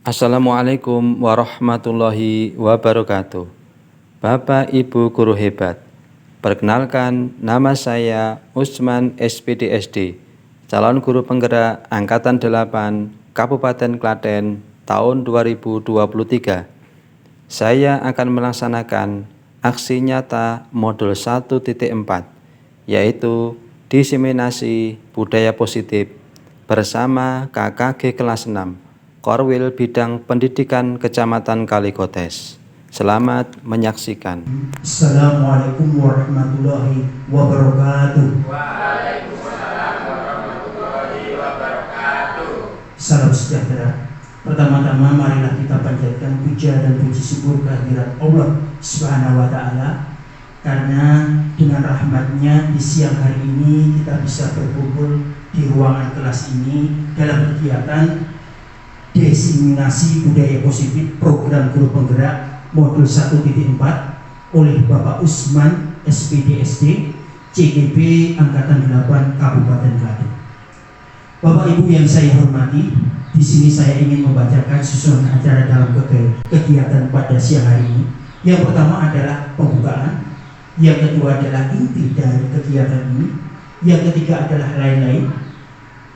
Assalamualaikum warahmatullahi wabarakatuh. Bapak Ibu guru hebat, perkenalkan nama saya Usman SPDSD, calon guru penggerak Angkatan 8 Kabupaten Klaten tahun 2023. Saya akan melaksanakan aksi nyata modul 1.4, yaitu diseminasi budaya positif bersama KKG kelas 6. Korwil Bidang Pendidikan Kecamatan Kalikotes. Selamat menyaksikan. Assalamualaikum warahmatullahi wabarakatuh. Waalaikumsalam warahmatullahi wabarakatuh. Salam sejahtera. Pertama-tama marilah kita panjatkan puja dan puji syukur kehadirat Allah Subhanahu wa Ta'ala, karena dengan rahmatnya di siang hari ini kita bisa berkumpul di ruangan kelas ini dalam kegiatan diseminasi budaya positif program guru penggerak modul 1.4 oleh Bapak Usman SPDSD CGP Angkatan 8 Kabupaten Klaten. Bapak Ibu yang saya hormati, di sini saya ingin membacakan susunan acara dalam kegiatan pada siang hari ini. Yang pertama adalah pembukaan, yang kedua adalah inti dari kegiatan ini, yang ketiga adalah lain-lain,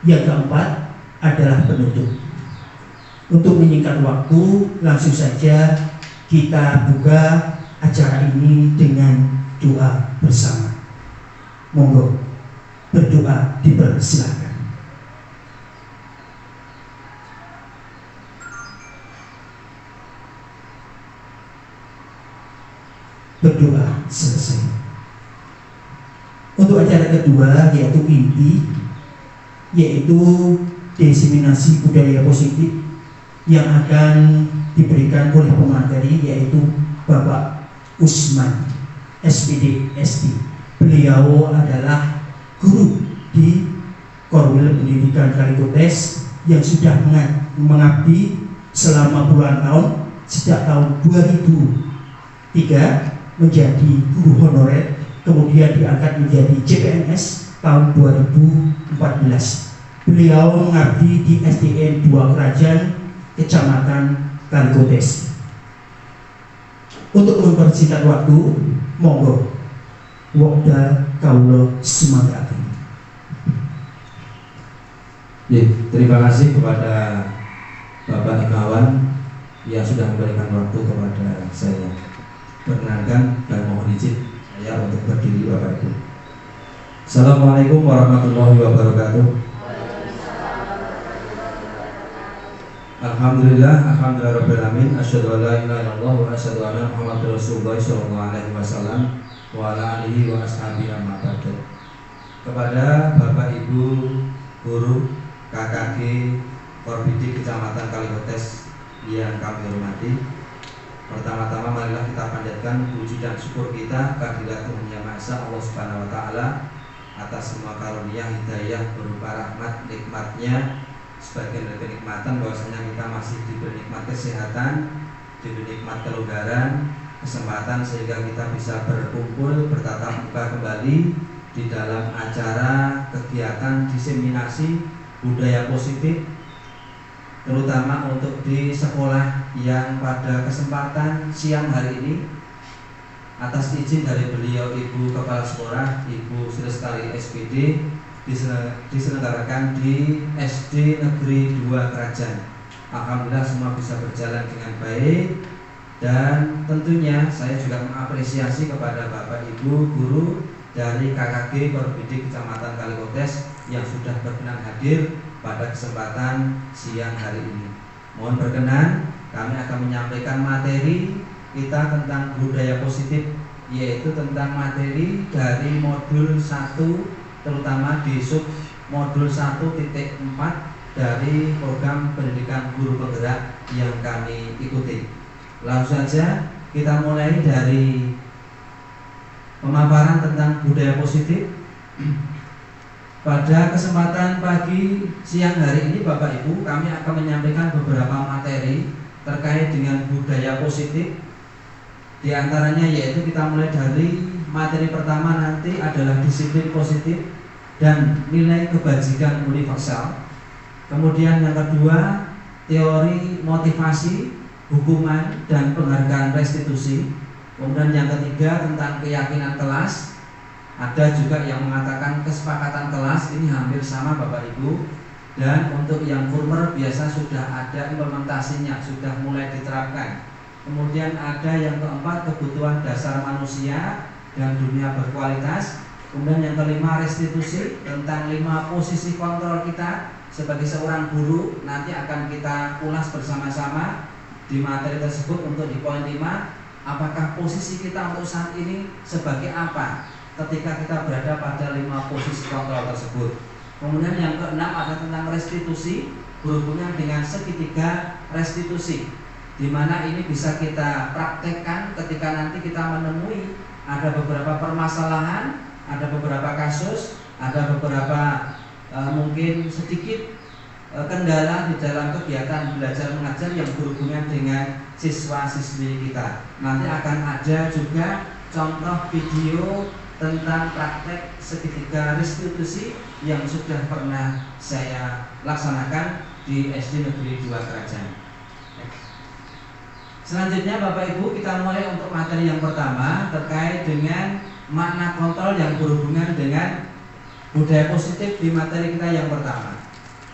yang keempat adalah penutup. Untuk menyingkat waktu, langsung saja kita buka acara ini dengan doa bersama. Monggo, berdoa dipersilakan. Berdoa selesai. Untuk acara kedua, yaitu inti, yaitu diseminasi budaya positif yang akan diberikan oleh pemateri, yaitu Bapak Usman SPDSD. Beliau adalah guru di Korwil Pendidikan Kalikotes yang sudah mengabdi selama puluhan tahun, sejak tahun 2003 menjadi guru honorer, kemudian diangkat menjadi CPNS tahun 2014. Beliau mengabdi di SDN 2 Kerajaan Kecamatan Kalikotes. Untuk mempersingkat waktu, monggo wekdal kawula sumangga. Terima kasih kepada Bapak Imawan yang sudah memberikan waktu kepada saya. Perkenalkan dan mohon izin saya untuk berdiri, Bapak Ibu. Assalamualaikum warahmatullahi wabarakatuh. Alhamdulillahirrahmanirrahim. Asyhadu an la ilaha illallah wa asyhadu anna Muhammadar Rasulullah sallallahu alaihi wasallam wa ala alihi wa ashabihi amma ba'du. Kepada Bapak Ibu guru KKG Korbidik Kecamatan Kalikotes yang kami hormati, pertama-tama marilah kita panjatkan puji dan syukur kita kehadirat Yang Maha Esa Allah Subhanahu wa Ta'ala atas semua karunia hidayah berupa rahmat nikmatnya. Sebagian dari kenikmatan bahwasanya kita masih diberi nikmat kesehatan, diberi nikmat kelonggaran, kesempatan sehingga kita bisa berkumpul bertatap muka kembali di dalam acara kegiatan diseminasi budaya positif, terutama untuk di sekolah yang pada kesempatan siang hari ini atas izin dari beliau Ibu Kepala Sekolah Ibu Sri Lestari SPD diselenggarakan di SD Negeri 2 Kerajaan. Alhamdulillah semua bisa berjalan dengan baik, dan tentunya saya juga mengapresiasi kepada Bapak Ibu guru dari KKG Korbidik Kecamatan Kalikotes yang sudah berkenan hadir pada kesempatan siang hari ini. Mohon berkenan, kami akan menyampaikan materi kita tentang budaya positif, yaitu tentang materi dari modul 1, terutama di sub modul 1.4 dari program pendidikan guru penggerak yang kami ikuti. Langsung saja kita mulai dari pemaparan tentang budaya positif. Pada kesempatan pagi siang hari ini Bapak Ibu, kami akan menyampaikan beberapa materi terkait dengan budaya positif. Di antaranya yaitu kita mulai dari materi pertama nanti adalah disiplin positif dan nilai kebajikan universal. Kemudian yang kedua teori motivasi, hukuman, dan penghargaan restitusi. Kemudian yang ketiga tentang keyakinan kelas. Ada juga yang mengatakan kesepakatan kelas, ini hampir sama Bapak Ibu. Dan untuk yang former biasa sudah ada implementasinya, sudah mulai diterapkan. Kemudian ada yang keempat kebutuhan dasar manusia dan dunia berkualitas. Kemudian yang kelima restitusi, tentang 5 posisi kontrol kita sebagai seorang guru. Nanti akan kita ulas bersama-sama di materi tersebut. Untuk di poin 5, apakah posisi kita untuk saat ini sebagai apa ketika kita berada pada 5 posisi kontrol tersebut. Kemudian yang keenam ada tentang restitusi, berhubungan dengan segitiga restitusi, di mana ini bisa kita praktekkan ketika nanti kita menemui ada beberapa permasalahan, ada beberapa kasus, ada beberapa mungkin sedikit kendala di dalam kegiatan belajar mengajar yang berhubungan dengan siswa-siswi kita. Nanti akan ada juga contoh video tentang praktek segitiga restitusi yang sudah pernah saya laksanakan di SD Negeri 2 Kerajaan. Selanjutnya Bapak Ibu, kita mulai untuk materi yang pertama terkait dengan makna kontrol yang berhubungan dengan budaya positif di materi kita yang pertama.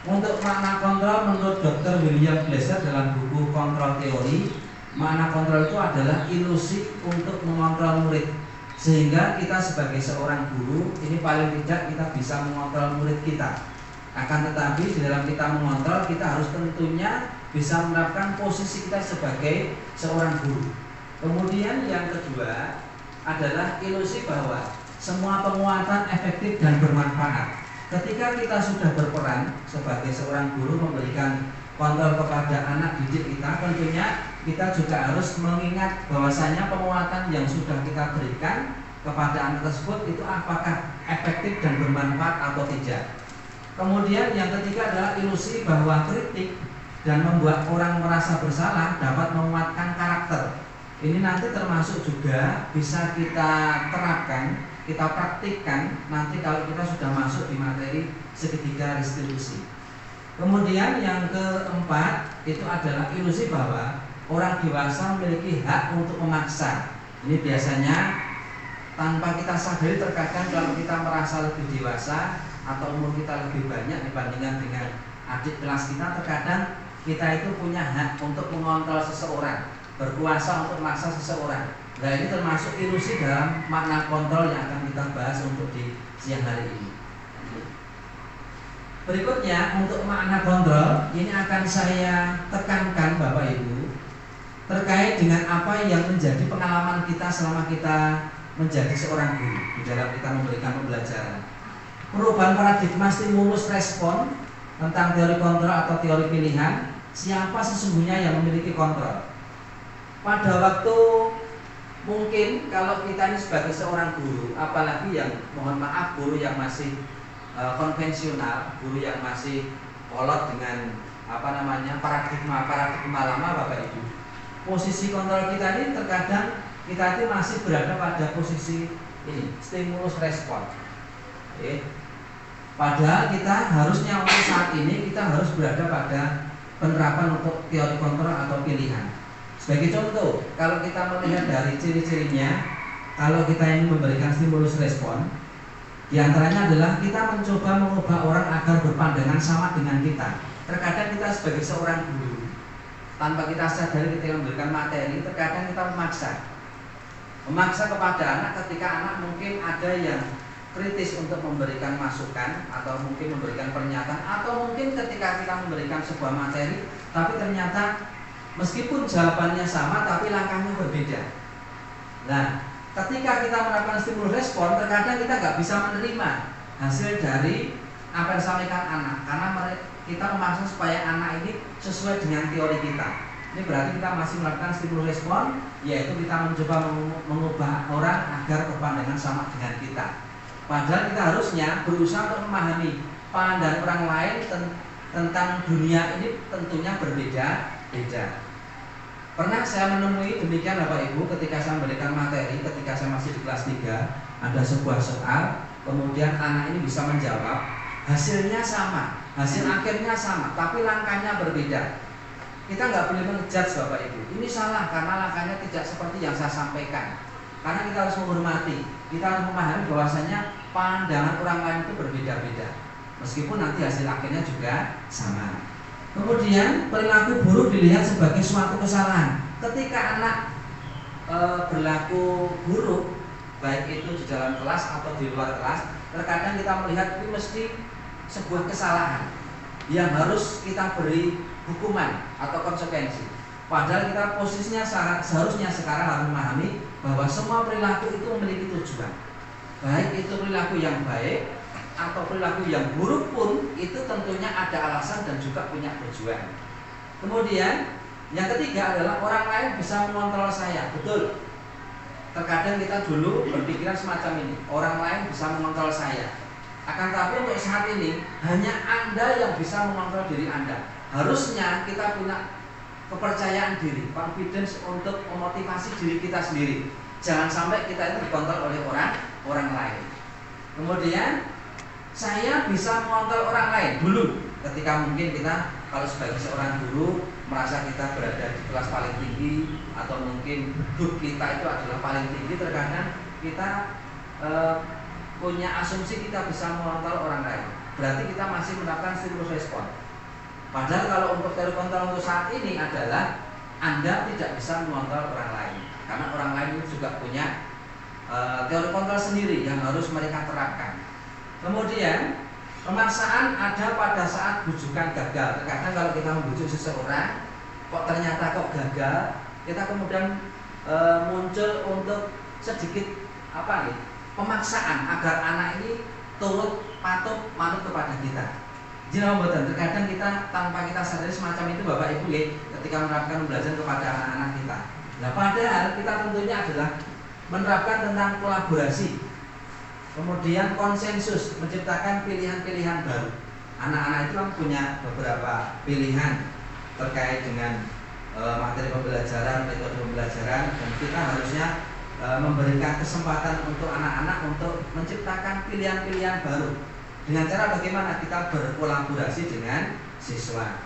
Untuk makna kontrol menurut Dr. William Glasser dalam buku Kontrol Teori, makna kontrol itu adalah ilusi untuk mengontrol murid, sehingga kita sebagai seorang guru ini paling tidak kita bisa mengontrol murid kita. Akan tetapi di dalam kita mengontrol, kita harus tentunya bisa menerapkan posisi kita sebagai seorang guru. Kemudian yang kedua adalah ilusi bahwa semua penguatan efektif dan bermanfaat. Ketika kita sudah berperan sebagai seorang guru memberikan kontrol kepada anak didik kita, tentunya kita juga harus mengingat bahwasanya penguatan yang sudah kita berikan kepada anak tersebut itu apakah efektif dan bermanfaat atau tidak. Kemudian yang ketiga adalah ilusi bahwa kritik dan membuat orang merasa bersalah dapat menguatkan karakter. Ini nanti termasuk juga bisa kita terapkan, kita praktikkan nanti kalau kita sudah masuk di materi segitiga restitusi. Kemudian yang keempat itu adalah ilusi bahwa orang dewasa memiliki hak untuk memaksa. Ini biasanya tanpa kita sadari, terkadang kalau kita merasa lebih dewasa atau umur kita lebih banyak dibandingkan dengan adik kelas kita, terkadang kita itu punya hak untuk mengontrol seseorang, berkuasa untuk memaksa seseorang. Nah, ini termasuk ilusi dalam makna kontrol yang akan kita bahas untuk di siang hari ini. Berikutnya untuk makna kontrol ini akan saya tekankan Bapak Ibu terkait dengan apa yang menjadi pengalaman kita selama kita menjadi seorang guru di dalam kita memberikan pembelajaran. Perubahan paradigma stimulus respon tentang teori kontrol atau teori pilihan. Siapa sesungguhnya yang memiliki kontrol? Pada waktu mungkin kalau kita ini sebagai seorang guru, apalagi yang mohon maaf guru yang masih konvensional, guru yang masih kolot dengan paradigma lama Bapak Ibu. Posisi kontrol kita ini terkadang kita itu masih berada pada posisi ini, stimulus respon. Padahal kita harusnya untuk saat ini kita harus berada pada penerapan untuk teori kontrol atau pilihan. Sebagai contoh, kalau kita melihat dari ciri-cirinya, kalau kita ingin memberikan stimulus respon, di antaranya adalah kita mencoba mengubah orang agar berpandangan sama dengan kita. Terkadang kita sebagai seorang guru, tanpa kita sadari ketika memberikan materi, terkadang kita memaksa kepada anak ketika anak mungkin ada yang kritis untuk memberikan masukan atau mungkin memberikan pernyataan, atau mungkin ketika kita memberikan sebuah materi tapi ternyata meskipun jawabannya sama tapi langkahnya berbeda. Nah, ketika kita melakukan stimulus respon, terkadang kita nggak bisa menerima hasil dari apa yang disampaikan anak, karena kita memaksa supaya anak ini sesuai dengan teori kita. Ini berarti kita masih melakukan stimulus respon, yaitu kita mencoba mengubah orang agar berpandangan sama dengan kita. Padahal kita harusnya berusaha untuk memahami pandangan orang lain tentang dunia ini tentunya berbeda-beda. Pernah saya menemui demikian Bapak Ibu ketika saya memberikan materi, ketika saya masih di kelas 3, ada sebuah soal, kemudian anak ini bisa menjawab, hasilnya sama, hasil akhirnya sama, tapi langkahnya berbeda. kita nggak boleh menjudge Bapak Ibu. Ini salah karena langkahnya tidak seperti yang saya sampaikan. Karena kita harus menghormati, kita harus memahami bahwasanya pandangan orang lain itu berbeda-beda. Meskipun nanti hasil akhirnya juga sama. Kemudian perilaku buruk dilihat sebagai suatu kesalahan. Ketika anak berlaku buruk, baik itu di dalam kelas atau di luar kelas, terkadang kita melihat ini mesti sebuah kesalahan yang harus kita beri hukuman atau konsekuensi. Padahal kita posisinya seharusnya sekarang harus memahami bahwa semua perilaku itu memiliki tujuan. Baik itu perilaku yang baik atau perilaku yang buruk pun itu tentunya ada alasan dan juga punya tujuan. Kemudian yang ketiga adalah orang lain bisa mengontrol saya. Betul. Terkadang kita dulu berpikiran semacam ini, orang lain bisa mengontrol saya. Akan tapi untuk saat ini hanya Anda yang bisa mengontrol diri Anda. Harusnya kita punya kepercayaan diri, confidence untuk memotivasi diri kita sendiri. Jangan sampai kita itu dikontrol oleh orang lain. Kemudian saya bisa mengontrol orang lain dulu. Ketika mungkin kita kalau sebagai seorang guru merasa kita berada di kelas paling tinggi atau mungkin grup kita itu adalah paling tinggi, terkadang kita punya asumsi kita bisa mengontrol orang lain. Berarti kita masih menerapkan stimulus respon. Padahal kalau untuk teori kontrol untuk saat ini adalah Anda tidak bisa mengontrol orang lain, karena orang lain itu juga punya teori kontrol sendiri yang harus mereka terapkan. Kemudian pemaksaan ada pada saat bujukan gagal. Terkadang kalau kita membujuk seseorang kok ternyata kok gagal, kita kemudian muncul untuk sedikit pemaksaan agar anak ini turut patuh manut kepada kita. Terkadang kita tanpa kita sadari semacam itu Bapak Ibu ya, ketika menerapkan pembelajaran kepada anak-anak kita. Nah, padahal kita tentunya adalah menerapkan tentang kolaborasi, kemudian konsensus, menciptakan pilihan-pilihan baru. Anak-anak itu kan punya beberapa pilihan terkait dengan materi pembelajaran, metode pembelajaran, dan kita harusnya memberikan kesempatan untuk anak-anak untuk menciptakan pilihan-pilihan baru. Dengan cara bagaimana kita berkolaborasi dengan siswa.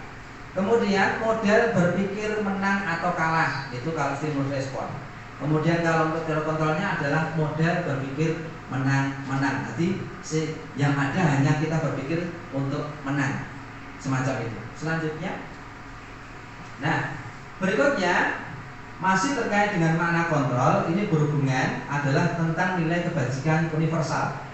Kemudian model berpikir menang atau kalah, itu kalau stimulus respon. Kemudian kalau untuk teori kontrolnya adalah model berpikir menang. Jadi yang ada hanya kita berpikir untuk menang, semacam itu. Selanjutnya, nah berikutnya masih terkait dengan makna kontrol. Ini berhubungan adalah tentang nilai kebajikan universal.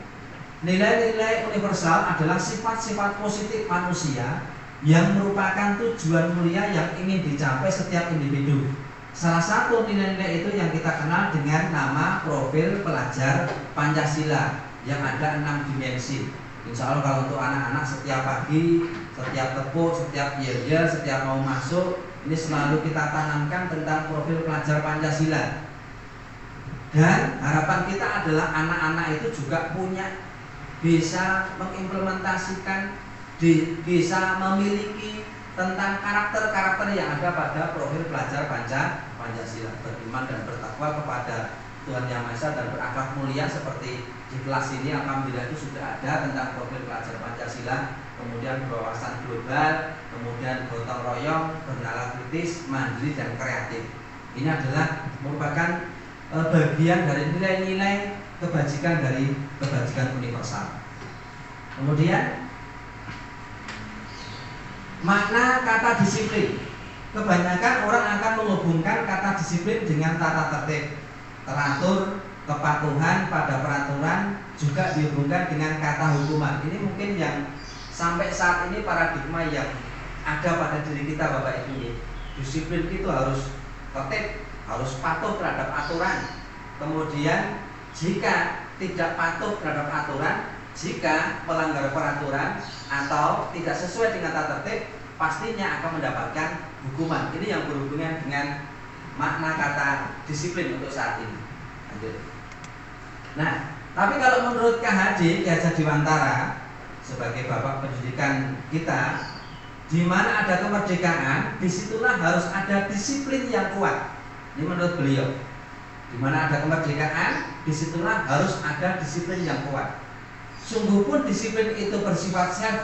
Nilai-nilai universal adalah sifat-sifat positif manusia yang merupakan tujuan mulia yang ingin dicapai setiap individu. Salah satu nilai-nilai itu yang kita kenal dengan nama profil pelajar Pancasila yang ada 6 dimensi. Insya Allah kalau untuk anak-anak setiap pagi, setiap tepuk, setiap yel-yel, setiap mau masuk, ini selalu kita tanamkan tentang profil pelajar Pancasila. Dan harapan kita adalah anak-anak itu juga bisa mengimplementasikan, bisa memiliki tentang karakter-karakter yang ada pada profil pelajar Pancasila, beriman dan bertakwa kepada Tuhan Yang Maha Esa dan berakhlak mulia. Seperti di kelas ini alhamdulillah itu sudah ada tentang profil pelajar Pancasila, kemudian berwawasan global, kemudian gotong royong, bernalar kritis, mandiri dan kreatif. Ini adalah merupakan bagian dari nilai-nilai kebajikan dari kebajikan universal. Kemudian makna kata disiplin. Kebanyakan orang akan menghubungkan kata disiplin dengan tata tertib, teratur, kepatuhan pada peraturan, juga dihubungkan dengan kata hukuman. Ini mungkin yang sampai saat ini paradigma yang ada pada diri kita Bapak Ibu. Disiplin itu harus tertib, harus patuh terhadap aturan. Kemudian jika tidak patuh terhadap aturan, jika melanggar peraturan atau tidak sesuai dengan tata tertib, pastinya akan mendapatkan hukuman. Ini yang berhubungan dengan makna kata disiplin untuk saat ini. Nah, tapi kalau menurut KHD Ki Hajar Dewantara sebagai bapak pendidikan kita, di mana ada kemerdekaan, disitulah harus ada disiplin yang kuat. Ini menurut beliau. Di mana ada kemerdekaan, disitulah harus ada disiplin yang kuat. Sungguh pun disiplin itu bersifat self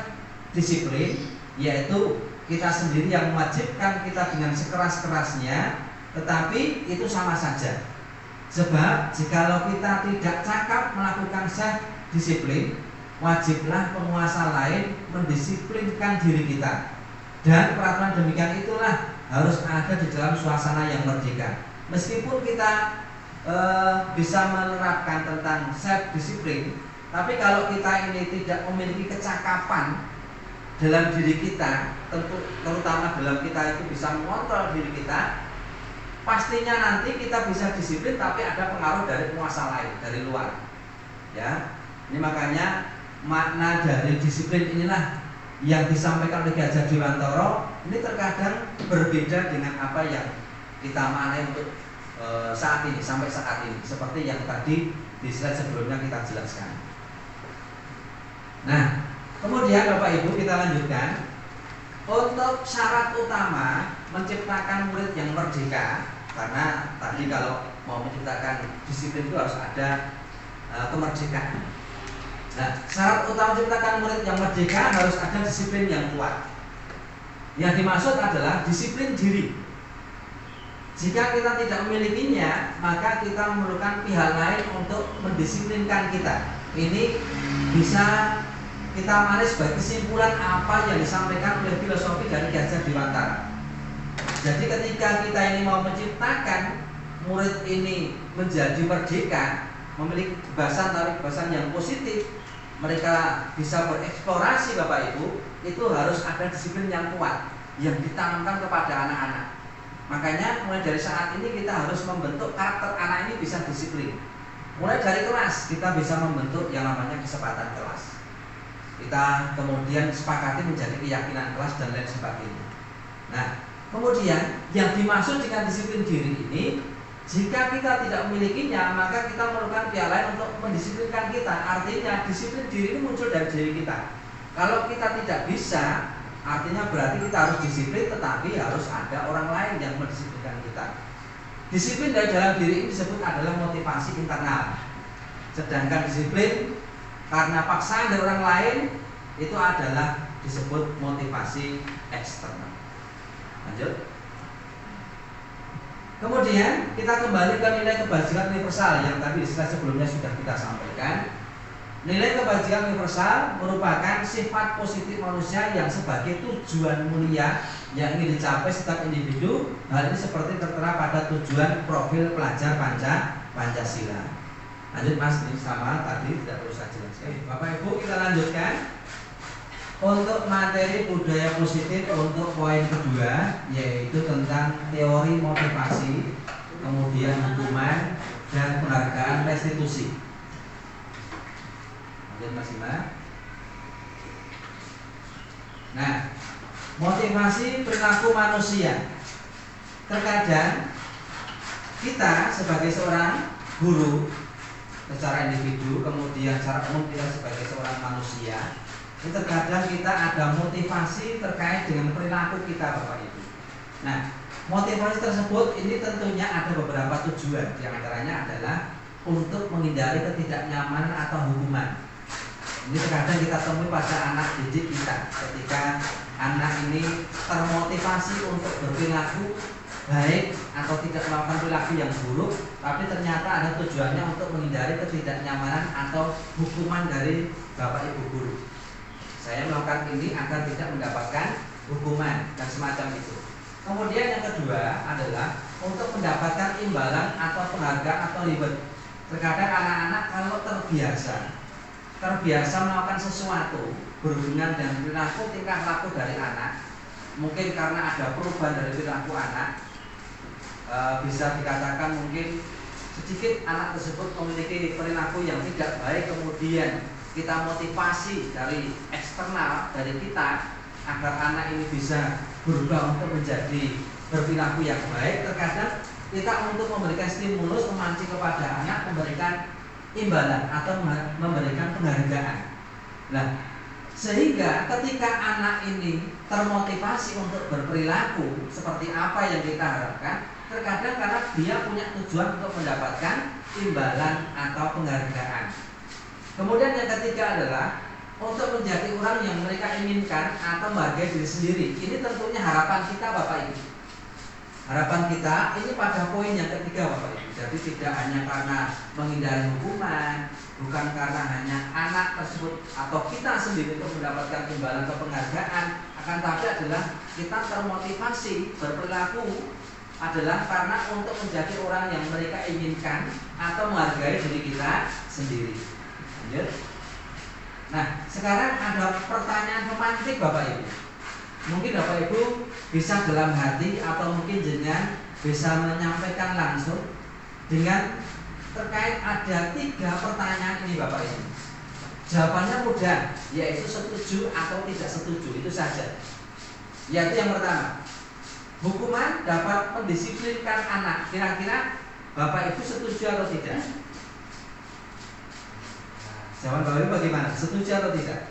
disiplin, yaitu kita sendiri yang mewajibkan kita dengan sekeras-kerasnya, tetapi itu sama saja. Sebab jikalau kita tidak cakap melakukan self disiplin, wajiblah penguasa lain mendisiplinkan diri kita. Dan peraturan demikian itulah harus ada di dalam suasana yang merdeka. Meskipun kita bisa menerapkan tentang self disiplin, tapi kalau kita ini tidak memiliki kecakapan dalam diri kita, terutama dalam kita itu bisa mengontrol diri kita, pastinya nanti kita bisa disiplin tapi ada pengaruh dari penguasa lain, dari luar. Ya, ini makanya makna dari disiplin inilah yang disampaikan oleh Ki Hajar Dewantara ini terkadang berbeda dengan apa yang kita maknai untuk saat ini, sampai saat ini, seperti yang tadi di slide sebelumnya kita jelaskan. Nah, kemudian Bapak Ibu kita lanjutkan. Untuk syarat utama menciptakan murid yang merdeka, karena tadi kalau mau menciptakan disiplin itu harus ada kemerdekaan. Nah, syarat utama menciptakan murid yang merdeka harus ada disiplin yang kuat. Yang dimaksud adalah disiplin diri. Jika kita tidak memilikinya, maka kita memerlukan pihak lain untuk mendisiplinkan kita. Ini bisa kita manis sebagai kesimpulan apa yang disampaikan oleh filosofi dari Ki Hajar Dewantara. Jadi ketika kita ini mau menciptakan murid ini menjadi merdeka, memiliki kebebasan yang positif, mereka bisa bereksplorasi Bapak Ibu, itu harus ada disiplin yang kuat yang ditanamkan kepada anak-anak. Makanya mulai dari saat ini kita harus membentuk karakter anak ini bisa disiplin. Mulai dari kelas kita bisa membentuk yang namanya kesepakatan kelas. Kita kemudian sepakati menjadi keyakinan kelas dan lain sebagainya. Nah, kemudian yang dimaksud dengan disiplin diri ini, jika kita tidak memilikinya, maka kita memerlukan pihak lain untuk mendisiplinkan kita. Artinya disiplin diri ini muncul dari diri kita. Kalau kita tidak bisa, artinya berarti kita harus disiplin, tetapi harus ada orang lain yang mendisiplinkan kita. Disiplin dari dalam diri ini disebut adalah motivasi internal. Sedangkan disiplin karena paksaan dari orang lain itu adalah disebut motivasi eksternal. Lanjut. Kemudian kita kembali ke nilai kebajikan universal yang tadi di slide sebelumnya sudah kita sampaikan. Nilai kebajikan universal merupakan sifat positif manusia yang sebagai tujuan mulia yang ingin dicapai setiap individu. Hal ini seperti tertera pada tujuan profil pelajar Pancasila. Lanjut Mas, ini sama tadi tidak perlu saya jelaskan. Bapak Ibu kita lanjutkan. Untuk materi budaya positif untuk poin kedua, yaitu tentang teori motivasi, kemudian hukuman dan penghargaan restitusi. Lanjut Mas Ima. Nah, motivasi perilaku manusia. Terkadang kita sebagai seorang guru secara individu, kemudian secara umum kita sebagai seorang manusia, terkadang kita ada motivasi terkait dengan perilaku kita Bapak Ibu. Nah, motivasi tersebut ini tentunya ada beberapa tujuan. Di antaranya adalah untuk menghindari ketidaknyamanan atau hukuman. Ini terkadang kita temui pada anak didik kita, ketika anak ini termotivasi untuk berperilaku baik atau tidak melakukan perilaku yang buruk, tapi ternyata ada tujuannya untuk menghindari ketidaknyamanan atau hukuman dari Bapak Ibu guru. Saya melakukan ini agar tidak mendapatkan hukuman dan semacam itu. Kemudian yang kedua adalah untuk mendapatkan imbalan atau penghargaan atau reward. Terkadang anak-anak kalau terbiasa melakukan sesuatu berhubungan dengan perilaku tingkah laku dari anak, mungkin karena ada perubahan dari perilaku anak, bisa dikatakan mungkin sedikit anak tersebut memiliki perilaku yang tidak baik, kemudian kita motivasi dari eksternal dari kita agar anak ini bisa berubah untuk menjadi berperilaku yang baik. Terkadang kita untuk memberikan stimulus, memancing kepada anak, memberikan imbalan atau memberikan penghargaan. Nah, sehingga ketika anak ini termotivasi untuk berperilaku seperti apa yang kita harapkan, terkadang karena dia punya tujuan untuk mendapatkan imbalan atau penghargaan. Kemudian yang ketiga adalah untuk menjadi orang yang mereka inginkan atau menghargai diri sendiri. Ini tentunya harapan kita Bapak Ibu. Harapan kita ini pada poin yang ketiga Bapak Ibu. Jadi tidak hanya karena menghindari hukuman, bukan karena hanya anak tersebut atau kita sendiri untuk mendapatkan imbalan atau penghargaan, akan tapi adalah kita termotivasi berperilaku adalah karena untuk menjadi orang yang mereka inginkan atau menghargai diri kita sendiri. Lanjut. Nah, sekarang ada pertanyaan pemantik Bapak Ibu. Mungkin Bapak Ibu bisa dalam hati atau mungkin jenengan bisa menyampaikan langsung dengan terkait ada 3 pertanyaan ini Bapak Ibu. Jawabannya mudah, yaitu setuju atau tidak setuju, itu saja. Yaitu yang pertama, hukuman dapat mendisiplinkan anak. Kira-kira Bapak Ibu setuju atau tidak? Jawaban Bapak Ibu bagaimana? Setuju atau tidak?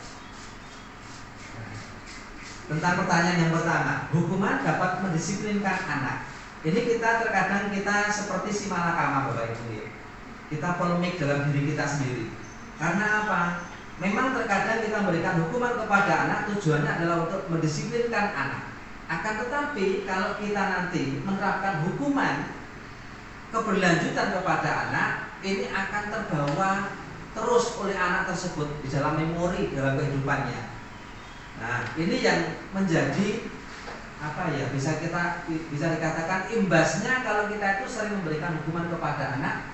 Tentang pertanyaan yang pertama, hukuman dapat mendisiplinkan anak. Ini kita terkadang kita seperti si malakama Bapak Ibu. Kita polemik dalam diri kita sendiri. Karena apa? Memang terkadang kita memberikan hukuman kepada anak tujuannya adalah untuk mendisiplinkan anak. Akan tetapi kalau kita nanti menerapkan hukuman keberlanjutan kepada anak, ini akan terbawa terus oleh anak tersebut di dalam memori dalam kehidupannya. Nah, ini yang menjadi apa ya? Bisa dikatakan imbasnya kalau kita itu sering memberikan hukuman kepada anak,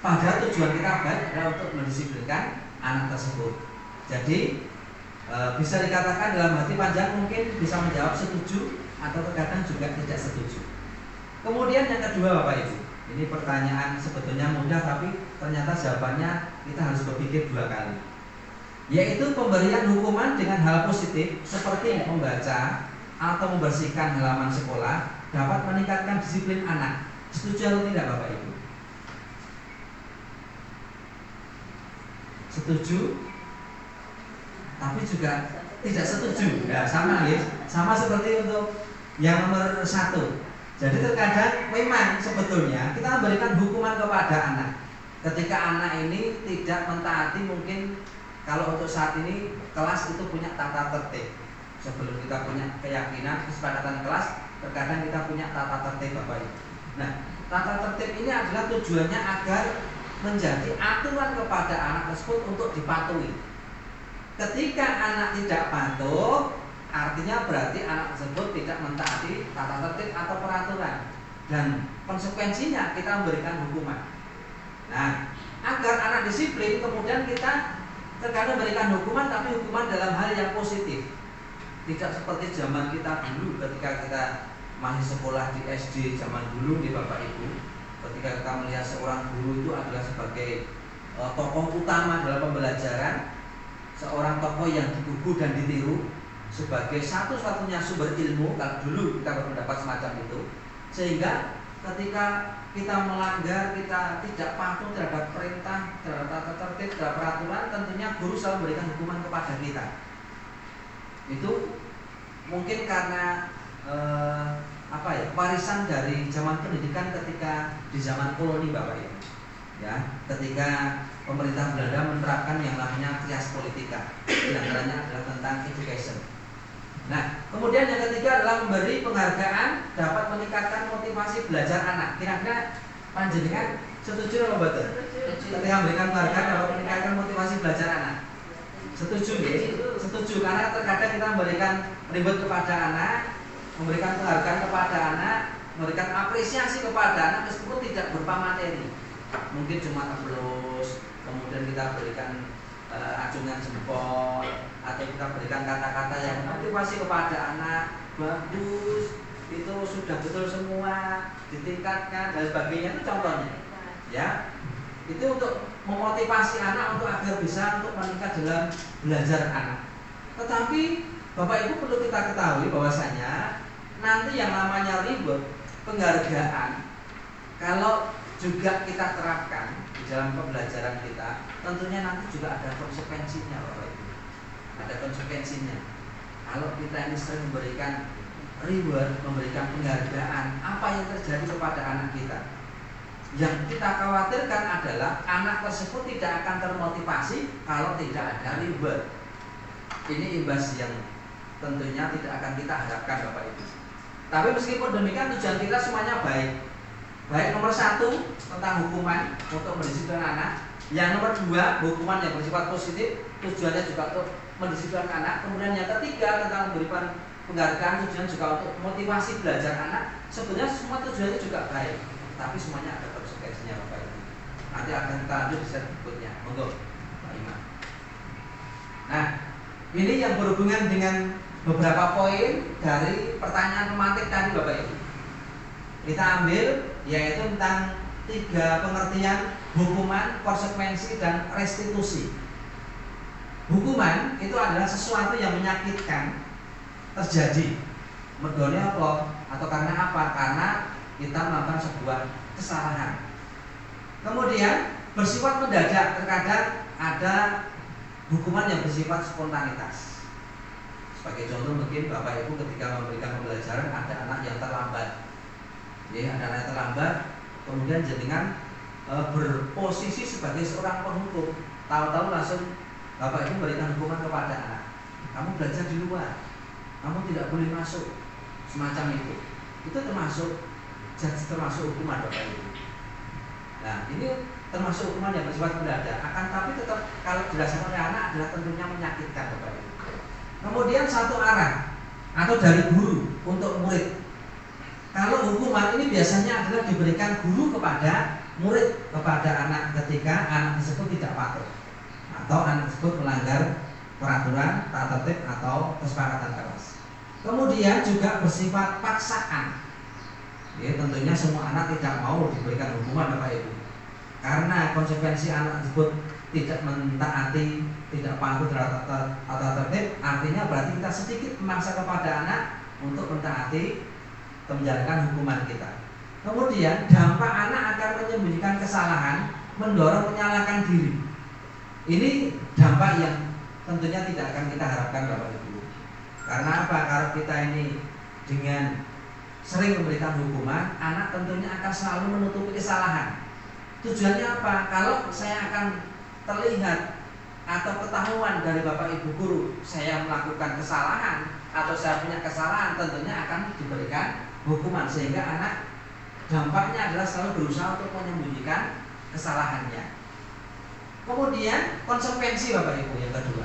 padahal tujuan kita baik adalah untuk mendisiplinkan anak tersebut. Jadi bisa dikatakan dalam hati panjang mungkin bisa menjawab setuju atau terkadang juga tidak setuju. Kemudian yang kedua Bapak Ibu, ini pertanyaan sebetulnya mudah tapi ternyata jawabannya kita harus berpikir 2 kali. Yaitu pemberian hukuman dengan hal positif seperti membaca atau membersihkan halaman sekolah dapat meningkatkan disiplin anak. Setuju atau tidak Bapak Ibu? Setuju? Tapi juga tidak setuju. Ya, sama ya. Sama seperti untuk yang nomor 1. Jadi terkadang memang sebetulnya kita memberikan hukuman kepada anak. Ketika anak ini tidak mentaati, mungkin kalau untuk saat ini kelas itu punya tata tertib. Sebelum kita punya keyakinan kesepakatan kelas, terkadang kita punya tata tertib Bapak Ibu. Nah, tata tertib ini adalah tujuannya agar menjadi aturan kepada anak tersebut untuk dipatuhi. Ketika anak tidak patuh, artinya berarti anak tersebut tidak mentaati tata tertib atau peraturan, dan konsekuensinya kita memberikan hukuman. Nah, agar anak disiplin, kemudian kita terkadang memberikan hukuman, tapi hukuman dalam hal yang positif. Tidak seperti zaman kita dulu ketika kita masih sekolah di SD zaman dulu nih Bapak Ibu. Ketika kita melihat seorang guru itu adalah sebagai tokoh utama dalam pembelajaran, seorang tokoh yang digugu dan ditiru sebagai satu-satunya sumber ilmu. Kalau dulu kita berpendapat semacam itu, sehingga ketika kita melanggar, kita tidak patuh terhadap perintah, terhadap tata tertib, terhadap peraturan, tentunya guru selalu memberikan hukuman kepada kita. Itu mungkin karena warisan dari zaman pendidikan ketika di zaman koloni Bapak Ibu. Ya, ketika pemerintah Belanda menerapkan yang namanya trias politika, di antaranya adalah tentang education. Nah, kemudian yang ketiga adalah memberi penghargaan dapat meningkatkan motivasi belajar anak. Kira-kira panjenengan setuju atau betul? Ketika memberikan penghargaan dapat meningkatkan motivasi belajar anak. Setuju ya? Setuju, karena terkadang kita memberikan reward kepada anak, memberikan penghargaan kepada anak, memberikan apresiasi kepada anak meskipun tidak berupa materi. Mungkin cuma aplaus, kemudian kita berikan acungan jempol, atau kita berikan kata-kata yang motivasi kepada anak, bagus, itu sudah betul semua, ditingkatkan dan sebagainya, itu contohnya. Ya, itu untuk memotivasi anak untuk agar bisa untuk meningkat dalam belajar anak. Tetapi Bapak Ibu perlu kita ketahui bahwasanya nanti yang namanya reward, penghargaan, kalau juga kita terapkan di dalam pembelajaran kita, tentunya nanti juga ada konsekuensinya Bapak Ibu. Ada konsekuensinya. Kalau kita ini sering memberikan reward, memberikan penghargaan, apa yang terjadi kepada anak kita? Yang kita khawatirkan adalah anak tersebut tidak akan termotivasi kalau tidak ada reward. Ini imbas yang tentunya tidak akan kita harapkan Bapak Ibu. Tapi meskipun demikian tujuan kita semuanya baik. Baik nomor 1 tentang hukuman untuk mendisiplinkan anak. Yang nomor 2 hukuman yang bersifat positif, tujuannya juga untuk mendisiplinkan anak. Kemudian yang ketiga tentang memberikan penghargaan, tujuan juga untuk motivasi belajar anak. Sebenarnya semua tujuannya juga baik, tapi semuanya ada konsekuensinya Bapak Ibu. Nanti akan kita lanjut di slide berikutnya. Monggo Pak Imam. Nah, ini yang berhubungan dengan beberapa poin dari pertanyaan pemantik tadi Bapak Ibu. Kita ambil yaitu tentang 3 pengertian hukuman, konsekuensi, dan restitusi. Hukuman itu adalah sesuatu yang menyakitkan terjadi. Mergone apa? Atau karena apa? Karena kita melakukan sebuah kesalahan. Kemudian bersifat mendadak, terkadang ada hukuman yang bersifat spontanitas. Sebagai contoh mungkin Bapak Ibu ketika memberikan pembelajaran ada anak yang terlambat. Ya, ada anak yang terlambat, kemudian jenengan berposisi sebagai seorang penghukum. Tahu-tahu langsung Bapak Ibu memberikan hukuman kepada anak. Kamu belajar di luar, kamu tidak boleh masuk, semacam itu. Itu termasuk hukuman Bapak Ibu. Nah, ini termasuk hukuman yang bersifat mendadak. Akan tapi tetap kalau dirasakan oleh anak adalah tentunya menyakitkan Bapak Ibu. Kemudian satu arah atau dari guru untuk murid. Kalau hukuman ini biasanya adalah diberikan guru kepada murid, kepada anak ketika anak tersebut tidak patuh atau anak tersebut melanggar peraturan, tata tertib atau kesepakatan kelas. Kemudian juga bersifat paksaan. Ya, tentunya semua anak tidak mau diberikan hukuman Bapak Ibu. Karena konsekuensi anak tersebut tidak mentaati, tidak patuh terhadap tata tertib, artinya berarti kita sedikit memaksa kepada anak untuk mentaati menjalankan hukuman kita. Kemudian dampak anak akan menyembunyikan kesalahan, mendorong menyalahkan diri. Ini dampak yang tentunya tidak akan kita harapkan Bapak Ibu. Karena apa? Kalau kita ini dengan sering memberikan hukuman, anak tentunya akan selalu menutupi kesalahan. Tujuannya apa? Kalau saya akan terlihat atau ketahuan dari Bapak Ibu guru saya melakukan kesalahan atau saya punya kesalahan, tentunya akan diberikan hukuman sehingga anak dampaknya adalah selalu berusaha untuk menyembunyikan kesalahannya. Kemudian konsekuensi Bapak Ibu yang kedua,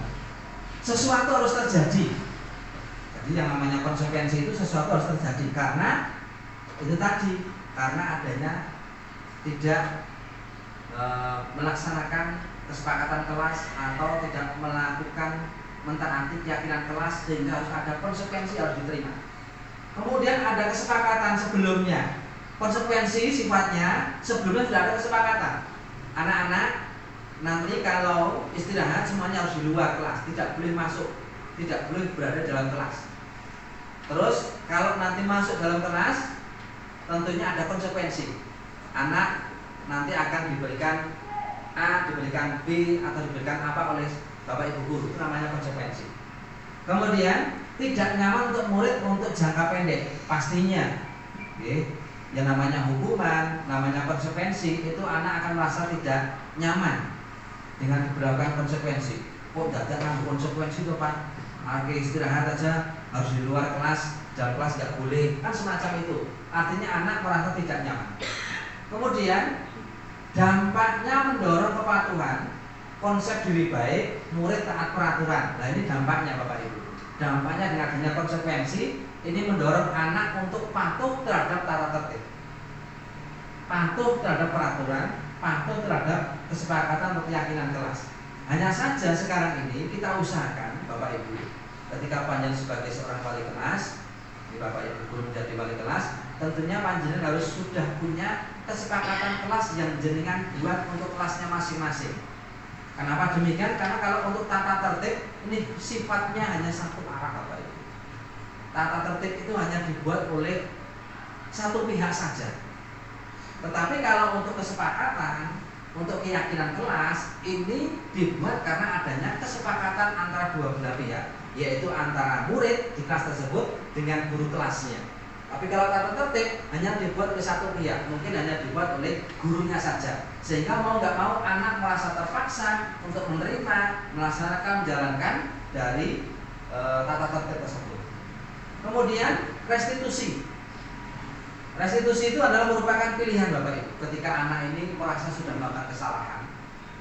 sesuatu harus terjadi. Jadi yang namanya konsekuensi itu sesuatu harus terjadi karena itu tadi, karena adanya tidak melaksanakan kesepakatan kelas atau tidak melakukan mentaati keyakinan kelas sehingga harus ada konsekuensi harus diterima. Kemudian ada kesepakatan sebelumnya. Konsekuensi sifatnya sebelumnya sudah ada kesepakatan. Anak-anak nanti kalau istirahat semuanya harus di luar kelas, tidak boleh masuk, tidak boleh berada dalam kelas. Terus kalau nanti masuk dalam kelas, tentunya ada konsekuensi. Anak nanti akan diberikan A, diberikan B, atau diberikan apa oleh Bapak Ibu guru. Itu namanya konsekuensi. Kemudian tidak nyaman untuk murid untuk jangka pendek, pastinya. Yang namanya hukuman, namanya konsekuensi, itu anak akan merasa tidak nyaman dengan diberlakukan konsekuensi. Kok tidak ada konsekuensi itu Pak? Lagi istirahat aja harus di luar kelas, jam kelas nggak boleh, kan semacam itu. Artinya anak merasa tidak nyaman. Kemudian dampaknya mendorong kepatuhan, konsep diri baik, murid taat peraturan. Nah ini dampaknya Bapak Ibu. Dampaknya dengan adanya konsekuensi ini mendorong anak untuk patuh terhadap tata tertib, patuh terhadap peraturan, patuh terhadap kesepakatan atau keyakinan kelas. Hanya saja sekarang ini kita usahakan Bapak Ibu, ketika panjenengan sebagai seorang wali kelas, di Bapak Ibu guru menjadi wali kelas, tentunya panjenengan harus sudah punya kesepakatan kelas yang jenengan buat untuk kelasnya masing-masing. Kenapa demikian? Karena kalau untuk tata tertib ini sifatnya hanya satu arah Bapak Ibu. Tata tertib itu hanya dibuat oleh satu pihak saja. Tetapi kalau untuk kesepakatan, untuk keyakinan kelas, ini dibuat karena adanya kesepakatan antara dua belah pihak, yaitu antara murid di kelas tersebut dengan guru kelasnya. Tapi kalau tata tertib hanya dibuat oleh satu pihak, mungkin hanya dibuat oleh gurunya saja. Sehingga mau nggak mau anak merasa terpaksa untuk menerima, melaksanakan, menjalankan dari tata tertib tersebut. Kemudian restitusi. Restitusi itu adalah merupakan pilihan Bapak Ibu. Ketika anak ini merasa sudah melakukan kesalahan,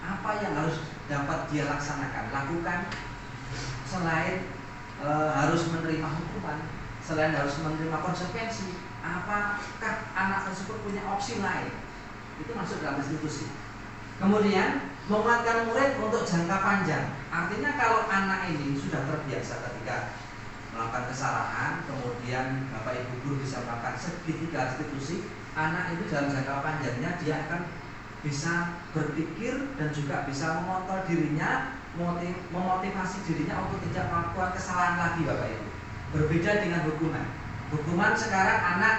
apa yang harus dapat dia laksanakan, lakukan selain harus menerima hukuman, selain harus menerima konsekuensi. Apakah anak tersebut punya opsi lain? Itu masuk dalam restitusi. Kemudian menguatkan murid untuk jangka panjang. Artinya kalau anak ini sudah terbiasa ketika melakukan kesalahan, kemudian Bapak Ibu guru bisa melakukan segitiga restitusi, anak itu dalam jangka panjangnya dia akan bisa berpikir dan juga bisa mengontrol dirinya, memotivasi dirinya untuk tidak melakukan kesalahan lagi Bapak Ibu. Berbeda dengan hukuman. Hukuman sekarang anak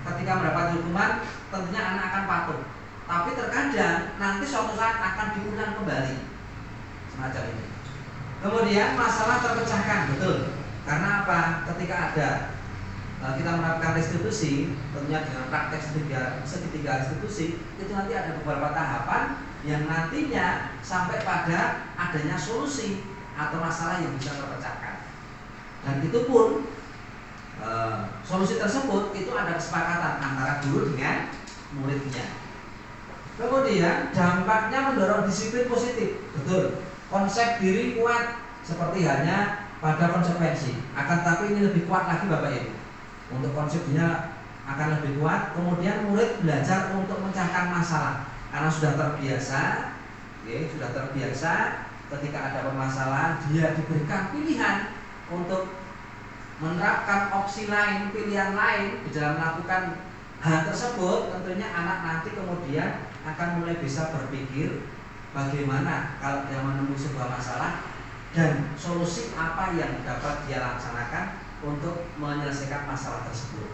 ketika mendapat hukuman tentunya anak akan patuh. Tapi terkadang nanti suatu saat akan diulang kembali semacam ini. Kemudian masalah terpecahkan, betul. Karena apa? Ketika ada kita melakukan restitusi, tentunya dengan praktek segitiga restitusi, itu nanti ada beberapa tahapan yang nantinya sampai pada adanya solusi atau masalah yang bisa terpecahkan. Dan itu pun solusi tersebut itu ada kesepakatan antara guru dengan muridnya. Kemudian dampaknya mendorong disiplin positif, betul. Konsep diri kuat seperti hanya pada konsekuensi, akan tapi ini lebih kuat lagi Bapak Ibu. Untuk konsepnya akan lebih kuat. Kemudian murid belajar untuk memecahkan masalah karena sudah terbiasa, sudah terbiasa ketika ada permasalahan dia diberikan pilihan untuk menerapkan opsi lain, pilihan lain di dalam melakukan hal tersebut. Tentunya anak nanti kemudian akan mulai bisa berpikir bagaimana kalau dia menemui sebuah masalah dan solusi apa yang dapat dia laksanakan untuk menyelesaikan masalah tersebut.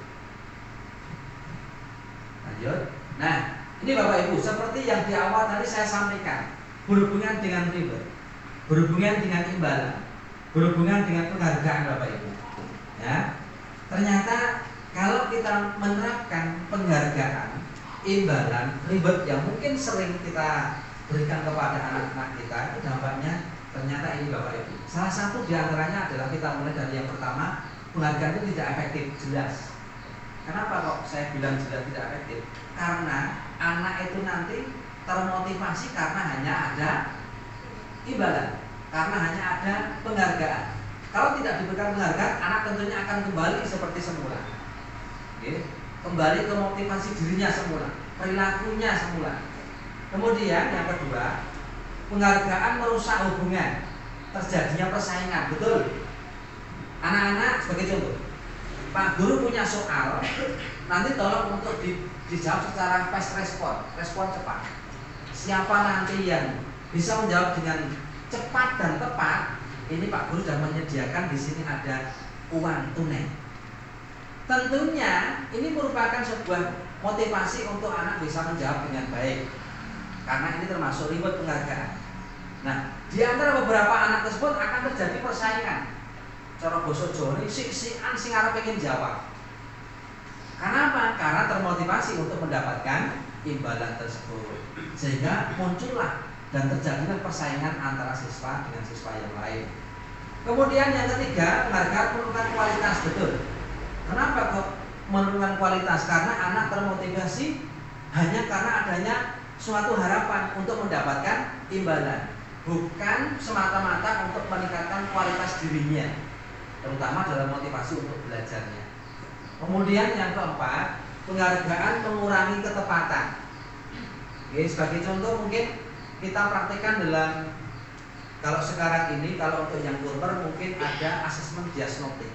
Lanjut. Nah, ini Bapak Ibu, seperti yang di awal tadi saya sampaikan, berhubungan dengan ribet, berhubungan dengan imbalan, berhubungan dengan penghargaan Bapak Ibu. Ya, ternyata kalau kita menerapkan penghargaan, imbalan, ribet yang mungkin sering kita berikan kepada anak-anak kita, itu dampaknya ternyata ini Bapak Ibu. Salah satu diantaranya adalah kita mulai dari yang pertama, penghargaan itu tidak efektif, jelas. Kenapa kok saya bilang jelas tidak efektif? Karena anak itu nanti termotivasi karena hanya ada imbalan, karena hanya ada penghargaan. Kalau tidak diberikan penghargaan, anak tentunya akan kembali seperti semula. Kembali ke motivasi dirinya semula, perilakunya semula. Kemudian yang kedua, penghargaan merusak hubungan, terjadinya persaingan, betul. Anak-anak sebagai contoh, Pak Guru punya soal, nanti tolong untuk dijawab secara fast respon cepat. Siapa nanti yang bisa menjawab dengan cepat dan tepat, ini Pak Guru sudah menyediakan di sini ada uang tunai. Tentunya ini merupakan sebuah motivasi untuk anak bisa menjawab dengan baik, karena ini termasuk reward penghargaan. Nah, di antara beberapa anak tersebut akan terjadi persaingan. Cara basa Jawa ini sik-sikan sing arep pengen jawab. Karena apa? Karena termotivasi untuk mendapatkan imbalan tersebut. Sehingga muncullah dan terjadilah persaingan antara siswa dengan siswa yang lain. Kemudian yang ketiga, penghargaan menurunkan kualitas, betul. Kenapa kok menurunkan kualitas? Karena anak termotivasi hanya karena adanya suatu harapan untuk mendapatkan imbalan, bukan semata-mata untuk meningkatkan kualitas dirinya, terutama dalam motivasi untuk belajarnya. Kemudian yang keempat, penghargaan mengurangi ketepatan. Oke, sebagai contoh mungkin kita praktekkan dalam, kalau sekarang ini, kalau untuk yang kurmer mungkin ada asesmen diagnostik.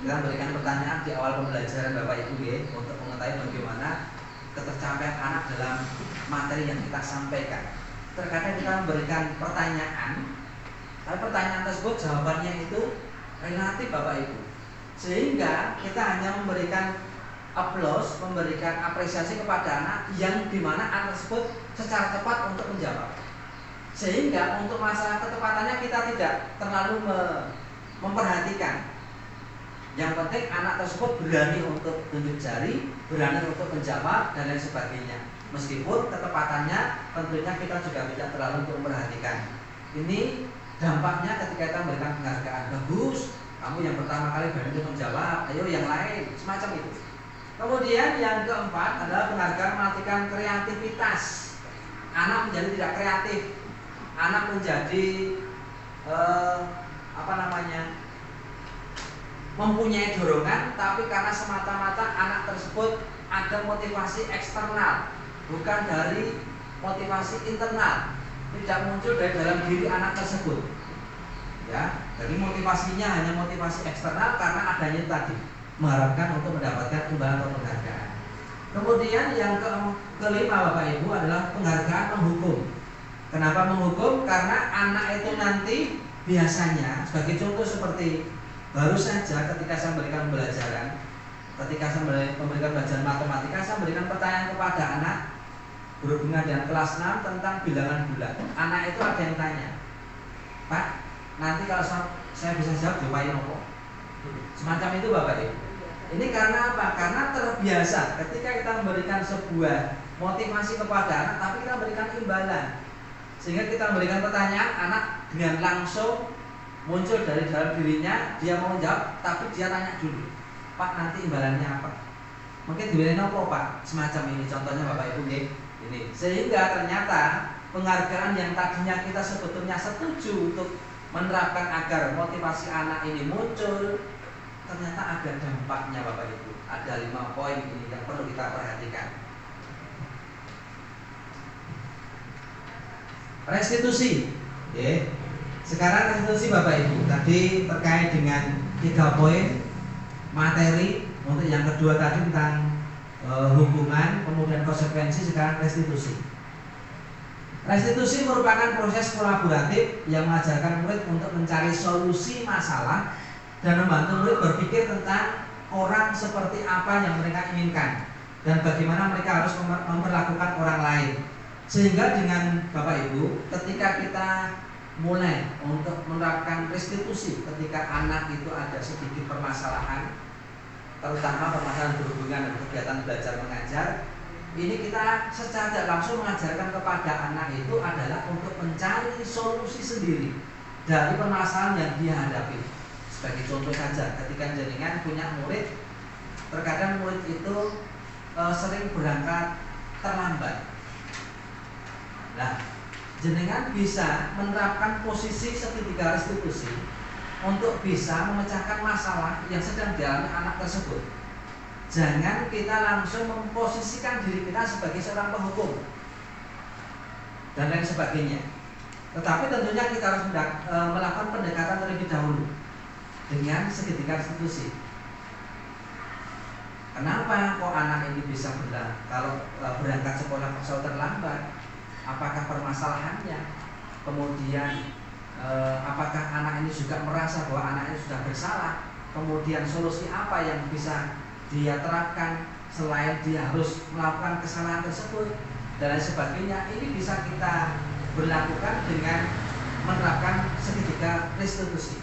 Kita memberikan pertanyaan di awal pembelajaran Bapak Ibu ya, untuk mengetahui bagaimana ketercapaian anak dalam materi yang kita sampaikan. Terkadang kita memberikan pertanyaan, tapi pertanyaan tersebut jawabannya itu relatif Bapak Ibu, sehingga kita hanya memberikan aplaus, memberikan apresiasi kepada anak yang dimana anak tersebut secara tepat untuk menjawab. Sehingga untuk masalah ketepatannya kita tidak terlalu memperhatikan. Yang penting anak tersebut berani untuk tunjuk jari, berani untuk menjawab dan lain sebagainya. Meskipun ketepatannya tentunya kita juga tidak terlalu untuk memperhatikan. Ini dampaknya ketika kita memberikan penghargaan, bagus, kamu yang pertama kali berani menjawab, ayo yang lain, semacam itu. Kemudian yang keempat adalah penghargaan mematikan kreativitas. Anak menjadi tidak kreatif, anak menjadi mempunyai dorongan, tapi karena semata-mata anak tersebut ada motivasi eksternal, bukan dari motivasi internal, tidak muncul dari dalam diri anak tersebut. Ya, jadi motivasinya hanya motivasi eksternal karena adanya tadi mengharapkan untuk mendapatkan imbalan atau penghargaan. Kemudian yang kelima Bapak Ibu adalah penghargaan menghukum. Kenapa menghukum? Karena anak itu nanti biasanya sebagai contoh seperti baru saja ketika saya memberikan pembelajaran, ketika saya memberikan pelajaran matematika, saya memberikan pertanyaan kepada anak berhubungan dengan kelas 6 tentang bilangan bulat. Anak itu ada yang tanya, Pak, nanti kalau saya bisa jawab jawabannya apa? Semacam itu Bapak Ibu. Ini karena apa? Karena terbiasa ketika kita memberikan sebuah motivasi kepada anak, tapi kita memberikan imbalan. Sehingga kita memberikan pertanyaan, anak dengan langsung muncul dari dalam dirinya, dia mau menjawab, tapi dia tanya dulu, Pak, nanti imbalannya apa? Mungkin dibilangin apa Pak? Semacam ini contohnya Bapak Ibu ini. Sehingga ternyata penghargaan yang tadinya kita sebetulnya setuju untuk menerapkan agar motivasi anak ini muncul, ternyata ada dampaknya Bapak Ibu. Ada 5 poin ini yang perlu kita perhatikan. Restitusi. Sekarang restitusi Bapak Ibu. Tadi terkait dengan 3 poin materi. Untuk yang kedua tadi tentang hubungan, kemudian konsekuensi, sekarang restitusi. Restitusi merupakan proses kolaboratif yang mengajarkan murid untuk mencari solusi masalah dan membantu murid berpikir tentang orang seperti apa yang mereka inginkan dan bagaimana mereka harus memperlakukan orang lain. Sehingga dengan Bapak Ibu, ketika kita mulai untuk menerapkan restitusi ketika anak itu ada sedikit permasalahan, terutama permasalahan berhubungan dengan kegiatan belajar mengajar, ini kita secara tidak langsung mengajarkan kepada anak itu adalah untuk mencari solusi sendiri dari permasalahan yang dia hadapi. Sebagai contoh saja, ketika jenengan punya murid, terkadang murid itu sering berangkat terlambat. Nah, jenengan bisa menerapkan posisi segitiga restitusi untuk bisa memecahkan masalah yang sedang dialami anak tersebut. Jangan kita langsung memposisikan diri kita sebagai seorang penghukum dan lain sebagainya. Tetapi tentunya kita harus melakukan pendekatan terlebih dahulu dengan segitiga restitusi. Kenapa kok anak ini bisa berangkat sekolah kok terlambat? Apakah permasalahannya? Kemudian apakah anak ini juga merasa bahwa anak ini sudah bersalah? Kemudian solusi apa yang bisa dia terapkan selain dia harus melakukan kesalahan tersebut dan lain sebagainya? Ini bisa kita berlakukan dengan menerapkan segitiga restitusi.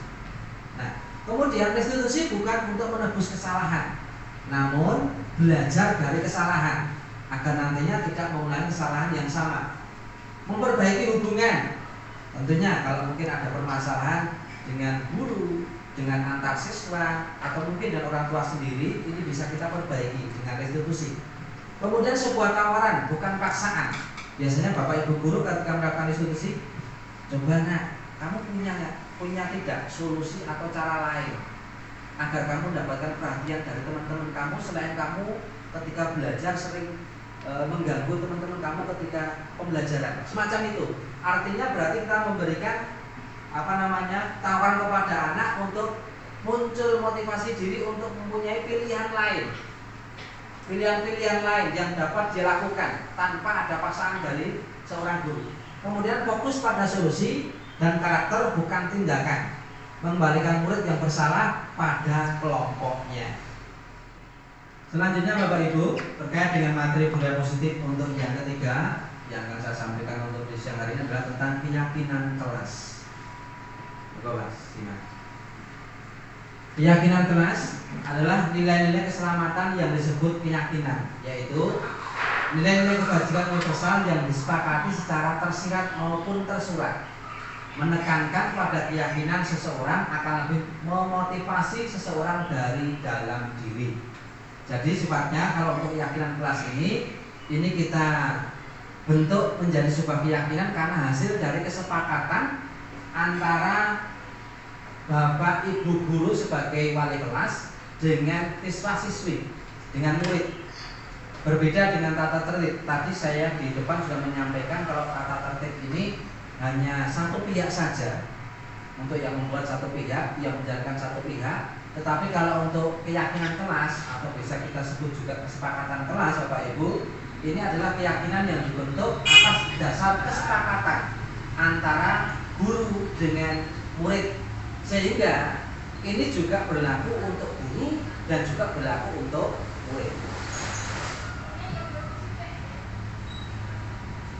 Nah, kemudian restitusi bukan untuk menebus kesalahan, namun belajar dari kesalahan agar nantinya tidak mengulangi kesalahan yang sama. Memperbaiki hubungan, tentunya kalau mungkin ada permasalahan dengan guru, dengan antar siswa, atau mungkin dengan orang tua sendiri, ini bisa kita perbaiki dengan restitusi. Kemudian sebuah tawaran, bukan paksaan. Biasanya Bapak Ibu guru ketika melakukan restitusi, coba nak, kamu punya tidak solusi atau cara lain agar kamu mendapatkan perhatian dari teman-teman kamu selain kamu ketika belajar sering mengganggu teman-teman kamu ketika pembelajaran. Semacam itu. Artinya berarti kita memberikan tawaran kepada anak untuk muncul motivasi diri untuk mempunyai pilihan lain. Pilihan-pilihan lain yang dapat dilakukan tanpa ada paksaan dari seorang guru. Kemudian fokus pada solusi dan karakter, bukan tindakan. Mengembalikan murid yang bersalah pada kelompoknya. Selanjutnya Bapak Ibu, terkait dengan materi budaya positif untuk yang ketiga yang akan saya sampaikan untuk di siang hari ini adalah tentang keyakinan kelas. Bapak, simak. Keyakinan kelas adalah nilai-nilai keselamatan yang disebut keyakinan, yaitu nilai-nilai kebajikan universal yang disepakati secara tersirat maupun tersurat. menekankan pada keyakinan seseorang akan lebih memotivasi seseorang dari dalam diri. Jadi sifatnya kalau untuk keyakinan kelas ini kita bentuk menjadi sebuah keyakinan karena hasil dari kesepakatan antara bapak ibu guru sebagai wali kelas dengan siswa-siswi, dengan murid. Berbeda dengan tata tertib. Tadi saya di depan sudah menyampaikan kalau tata tertib ini hanya satu pihak saja, untuk yang membuat satu pihak, yang menjalankan satu pihak. Tetapi kalau untuk keyakinan kelas atau bisa kita sebut juga kesepakatan kelas, Bapak Ibu, ini adalah keyakinan yang dibentuk atas dasar kesepakatan antara guru dengan murid, sehingga ini juga berlaku untuk guru dan juga berlaku untuk murid.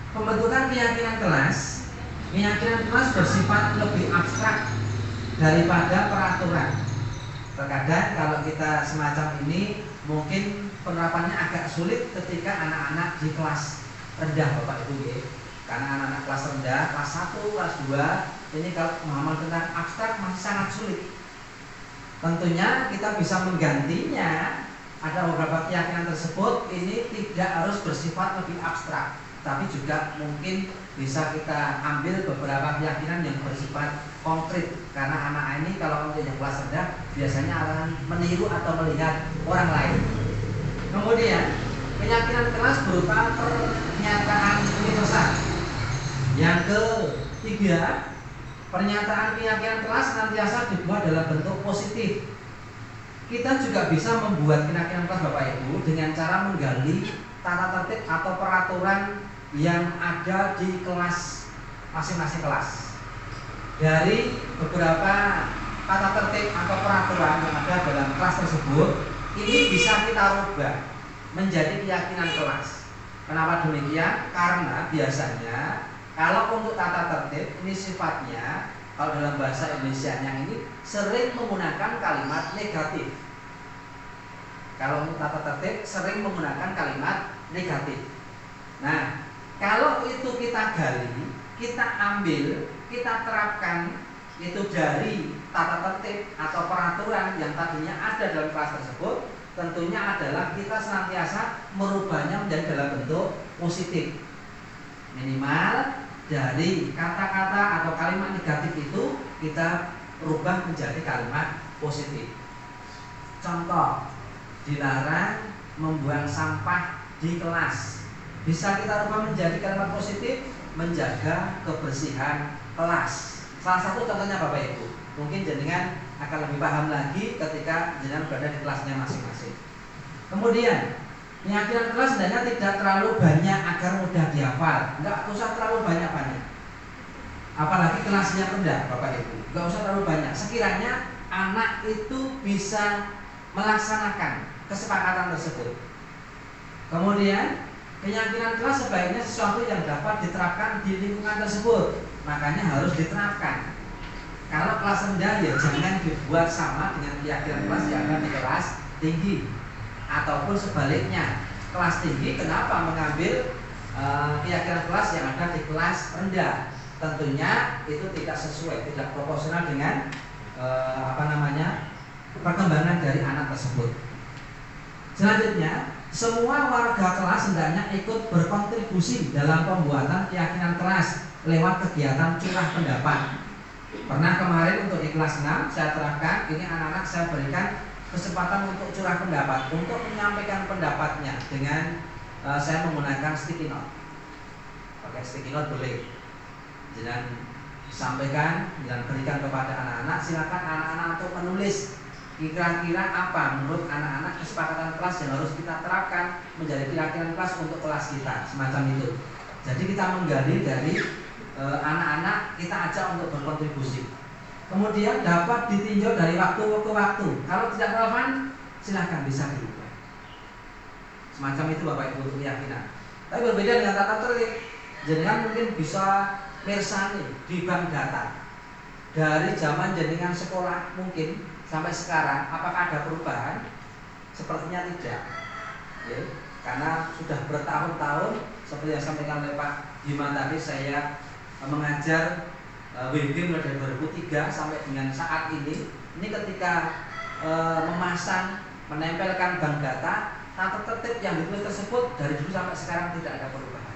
Pembentukan keyakinan kelas bersifat lebih abstrak daripada peraturan. Terkadang kalau kita semacam ini mungkin penerapannya agak sulit ketika anak-anak di kelas rendah, Bapak Ibu ya. Karena anak-anak kelas rendah, kelas 1, kelas 2, ini kalau pemahaman tentang abstrak masih sangat sulit. Tentunya kita bisa menggantinya. Ada beberapa keyakinan tersebut ini tidak harus bersifat lebih abstrak, tapi juga mungkin bisa kita ambil beberapa keyakinan yang bersifat konkret. Karena anak ini kalau untuk yang kelas rendah biasanya akan meniru atau melihat orang lain. Kemudian keyakinan kelas berupa pernyataan universal. Yang ketiga, pernyataan keyakinan kelas senantiasa dibuat dalam bentuk positif. Kita juga bisa membuat keyakinan kelas, Bapak Ibu, dengan cara menggali tata tertib atau peraturan yang ada di kelas masing-masing kelas. Dari beberapa tata tertib atau peraturan yang ada dalam kelas tersebut, ini bisa kita rubah menjadi keyakinan kelas. Kenapa demikian? Karena biasanya kalau untuk tata tertib ini sifatnya, kalau dalam bahasa Indonesianya ini sering menggunakan kalimat negatif. Kalau untuk tata tertib sering menggunakan kalimat negatif. Nah, kalau itu kita gali, kita ambil, kita terapkan itu dari tata tertib atau peraturan yang tadinya ada dalam kelas tersebut, tentunya adalah kita senantiasa merubahnya menjadi dalam bentuk positif. Minimal dari kata-kata atau kalimat negatif itu kita rubah menjadi kalimat positif. Contoh, dilarang membuang sampah di kelas. Bisa kita rubah menjadi kalimat positif, menjaga kebersihan kelas. Salah satu contohnya Bapak Ibu, mungkin jenengan akan lebih paham lagi ketika jenengan berada di kelasnya masing-masing. Kemudian keyakinan kelas sebenarnya tidak terlalu banyak agar mudah dihafal. Enggak usah terlalu banyak-banyak. Apalagi kelasnya rendah, Bapak Ibu. Enggak usah terlalu banyak. Sekiranya anak itu bisa melaksanakan kesepakatan tersebut. Kemudian keyakinan kelas sebaiknya sesuatu yang dapat diterapkan di lingkungan tersebut. Makanya harus diterapkan. Kalau kelas rendah ya jangan dibuat sama dengan keyakinan kelas yang ada di kelas tinggi. Ataupun sebaliknya, kelas tinggi kenapa mengambil keyakinan kelas yang ada di kelas rendah? Tentunya itu tidak sesuai, tidak proporsional dengan perkembangan dari anak tersebut. Selanjutnya, semua warga kelas hendaknya ikut berkontribusi dalam pembuatan keyakinan kelas lewat kegiatan curah pendapat. Pernah kemarin untuk di kelas 6 saya terapkan, ini anak-anak saya berikan kesempatan untuk curah pendapat, untuk menyampaikan pendapatnya dengan saya menggunakan sticky note. Pakai sticky note boleh. Jangan sampaikan dan berikan kepada anak-anak. Silakan anak-anak untuk menulis kira-kira apa menurut anak-anak kesepakatan kelas yang harus kita terapkan menjadi keyakinan kelas untuk kelas kita, semacam itu. Jadi kita menggali dari anak-anak, kita ajak untuk berkontribusi. Kemudian dapat ditinjau dari waktu ke waktu. Kalau tidak relevan, silahkan bisa dirubah. Semacam itu Bapak Ibu untuk keyakinan. Tapi berbeda dengan tata tertib. Jenengan mungkin bisa mirsani di bank data dari zaman jenengan sekolah mungkin sampai sekarang, apakah ada perubahan? Sepertinya tidak. Ya, karena sudah bertahun-tahun seperti yang disampaikan oleh Pak Bima tadi, saya mengajar WB mulai dari 2003 sampai dengan saat ini ketika memasang, menempelkan bank data, tata tertib yang ditulis tersebut dari dulu sampai sekarang tidak ada perubahan.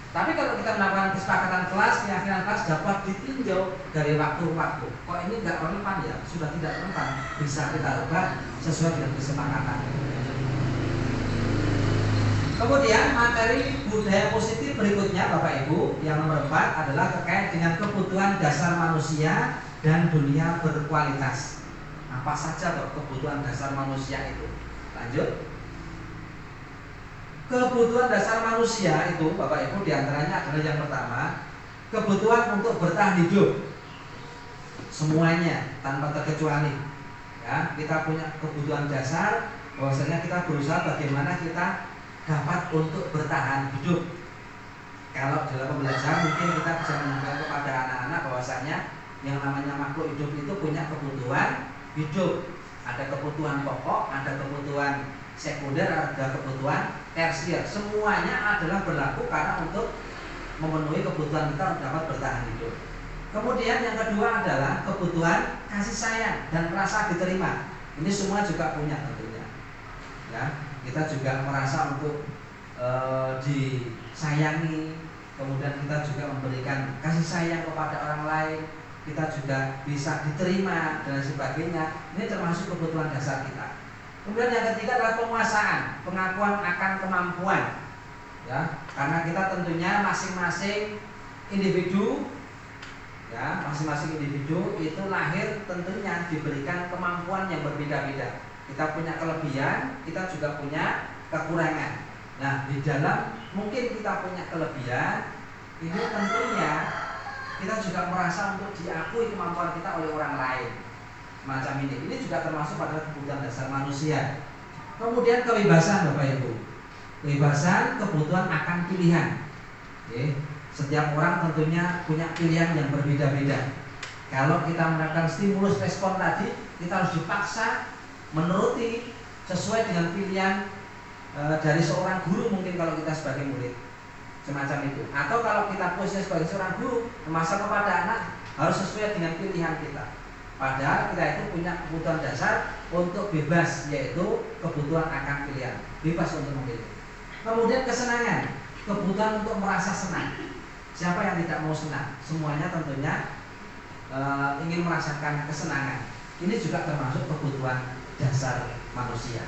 Tapi kalau kita melakukan kesepakatan kelas, keyakinan kelas dapat ditinjau dari waktu ke waktu. Kok ini nggak relevan ya? Sudah tidak relevan, bisa kita ubah sesuai dengan kesepakatan. Kemudian materi budaya positif berikutnya Bapak Ibu, yang nomor 4 adalah terkait dengan kebutuhan dasar manusia dan dunia berkualitas. Apa saja kebutuhan dasar manusia itu? Lanjut. Kebutuhan dasar manusia itu Bapak Ibu diantaranya adalah yang pertama, kebutuhan untuk bertahan hidup. Semuanya tanpa terkecuali. Ya, kita punya kebutuhan dasar, bahwasanya kita berusaha bagaimana kita dapat untuk bertahan hidup. Kalau dalam pembelajaran mungkin kita bisa menyampaikan kepada anak-anak bahwasanya yang namanya makhluk hidup itu punya kebutuhan hidup. Ada kebutuhan pokok, ada kebutuhan sekunder, ada kebutuhan tersier. Semuanya adalah berlaku karena untuk memenuhi kebutuhan kita untuk dapat bertahan hidup. Kemudian yang kedua adalah kebutuhan kasih sayang dan merasa diterima. Ini semua juga punya tentunya. Ya, kita juga merasa untuk disayangi. Kemudian kita juga memberikan kasih sayang kepada orang lain. Kita juga bisa diterima dan sebagainya. Ini termasuk kebutuhan dasar kita. Kemudian yang ketiga adalah penguasaan, pengakuan akan kemampuan. Ya, karena kita tentunya masing-masing individu, ya, masing-masing individu itu lahir tentunya diberikan kemampuan yang berbeda-beda. Kita punya kelebihan, kita juga punya kekurangan. Nah, di dalam mungkin kita punya kelebihan, ini tentunya kita juga merasa untuk diakui kemampuan kita oleh orang lain. Macam ini juga termasuk pada kebutuhan dasar manusia. Kemudian kebebasan Bapak Ibu, kebebasan kebutuhan akan pilihan. Oke. Setiap orang tentunya punya pilihan yang berbeda-beda. Kalau kita melakukan stimulus respon tadi, kita harus dipaksa menuruti sesuai dengan pilihan dari seorang guru, mungkin kalau kita sebagai murid, semacam itu. Atau kalau kita posisi sebagai seorang guru, memaksa kepada anak harus sesuai dengan pilihan kita. Padahal kita itu punya kebutuhan dasar untuk bebas, yaitu kebutuhan akan pilihan, bebas untuk memilih. Kemudian kesenangan, kebutuhan untuk merasa senang. Siapa yang tidak mau senang? Semuanya tentunya ingin merasakan kesenangan. Ini juga termasuk kebutuhan dasar manusia.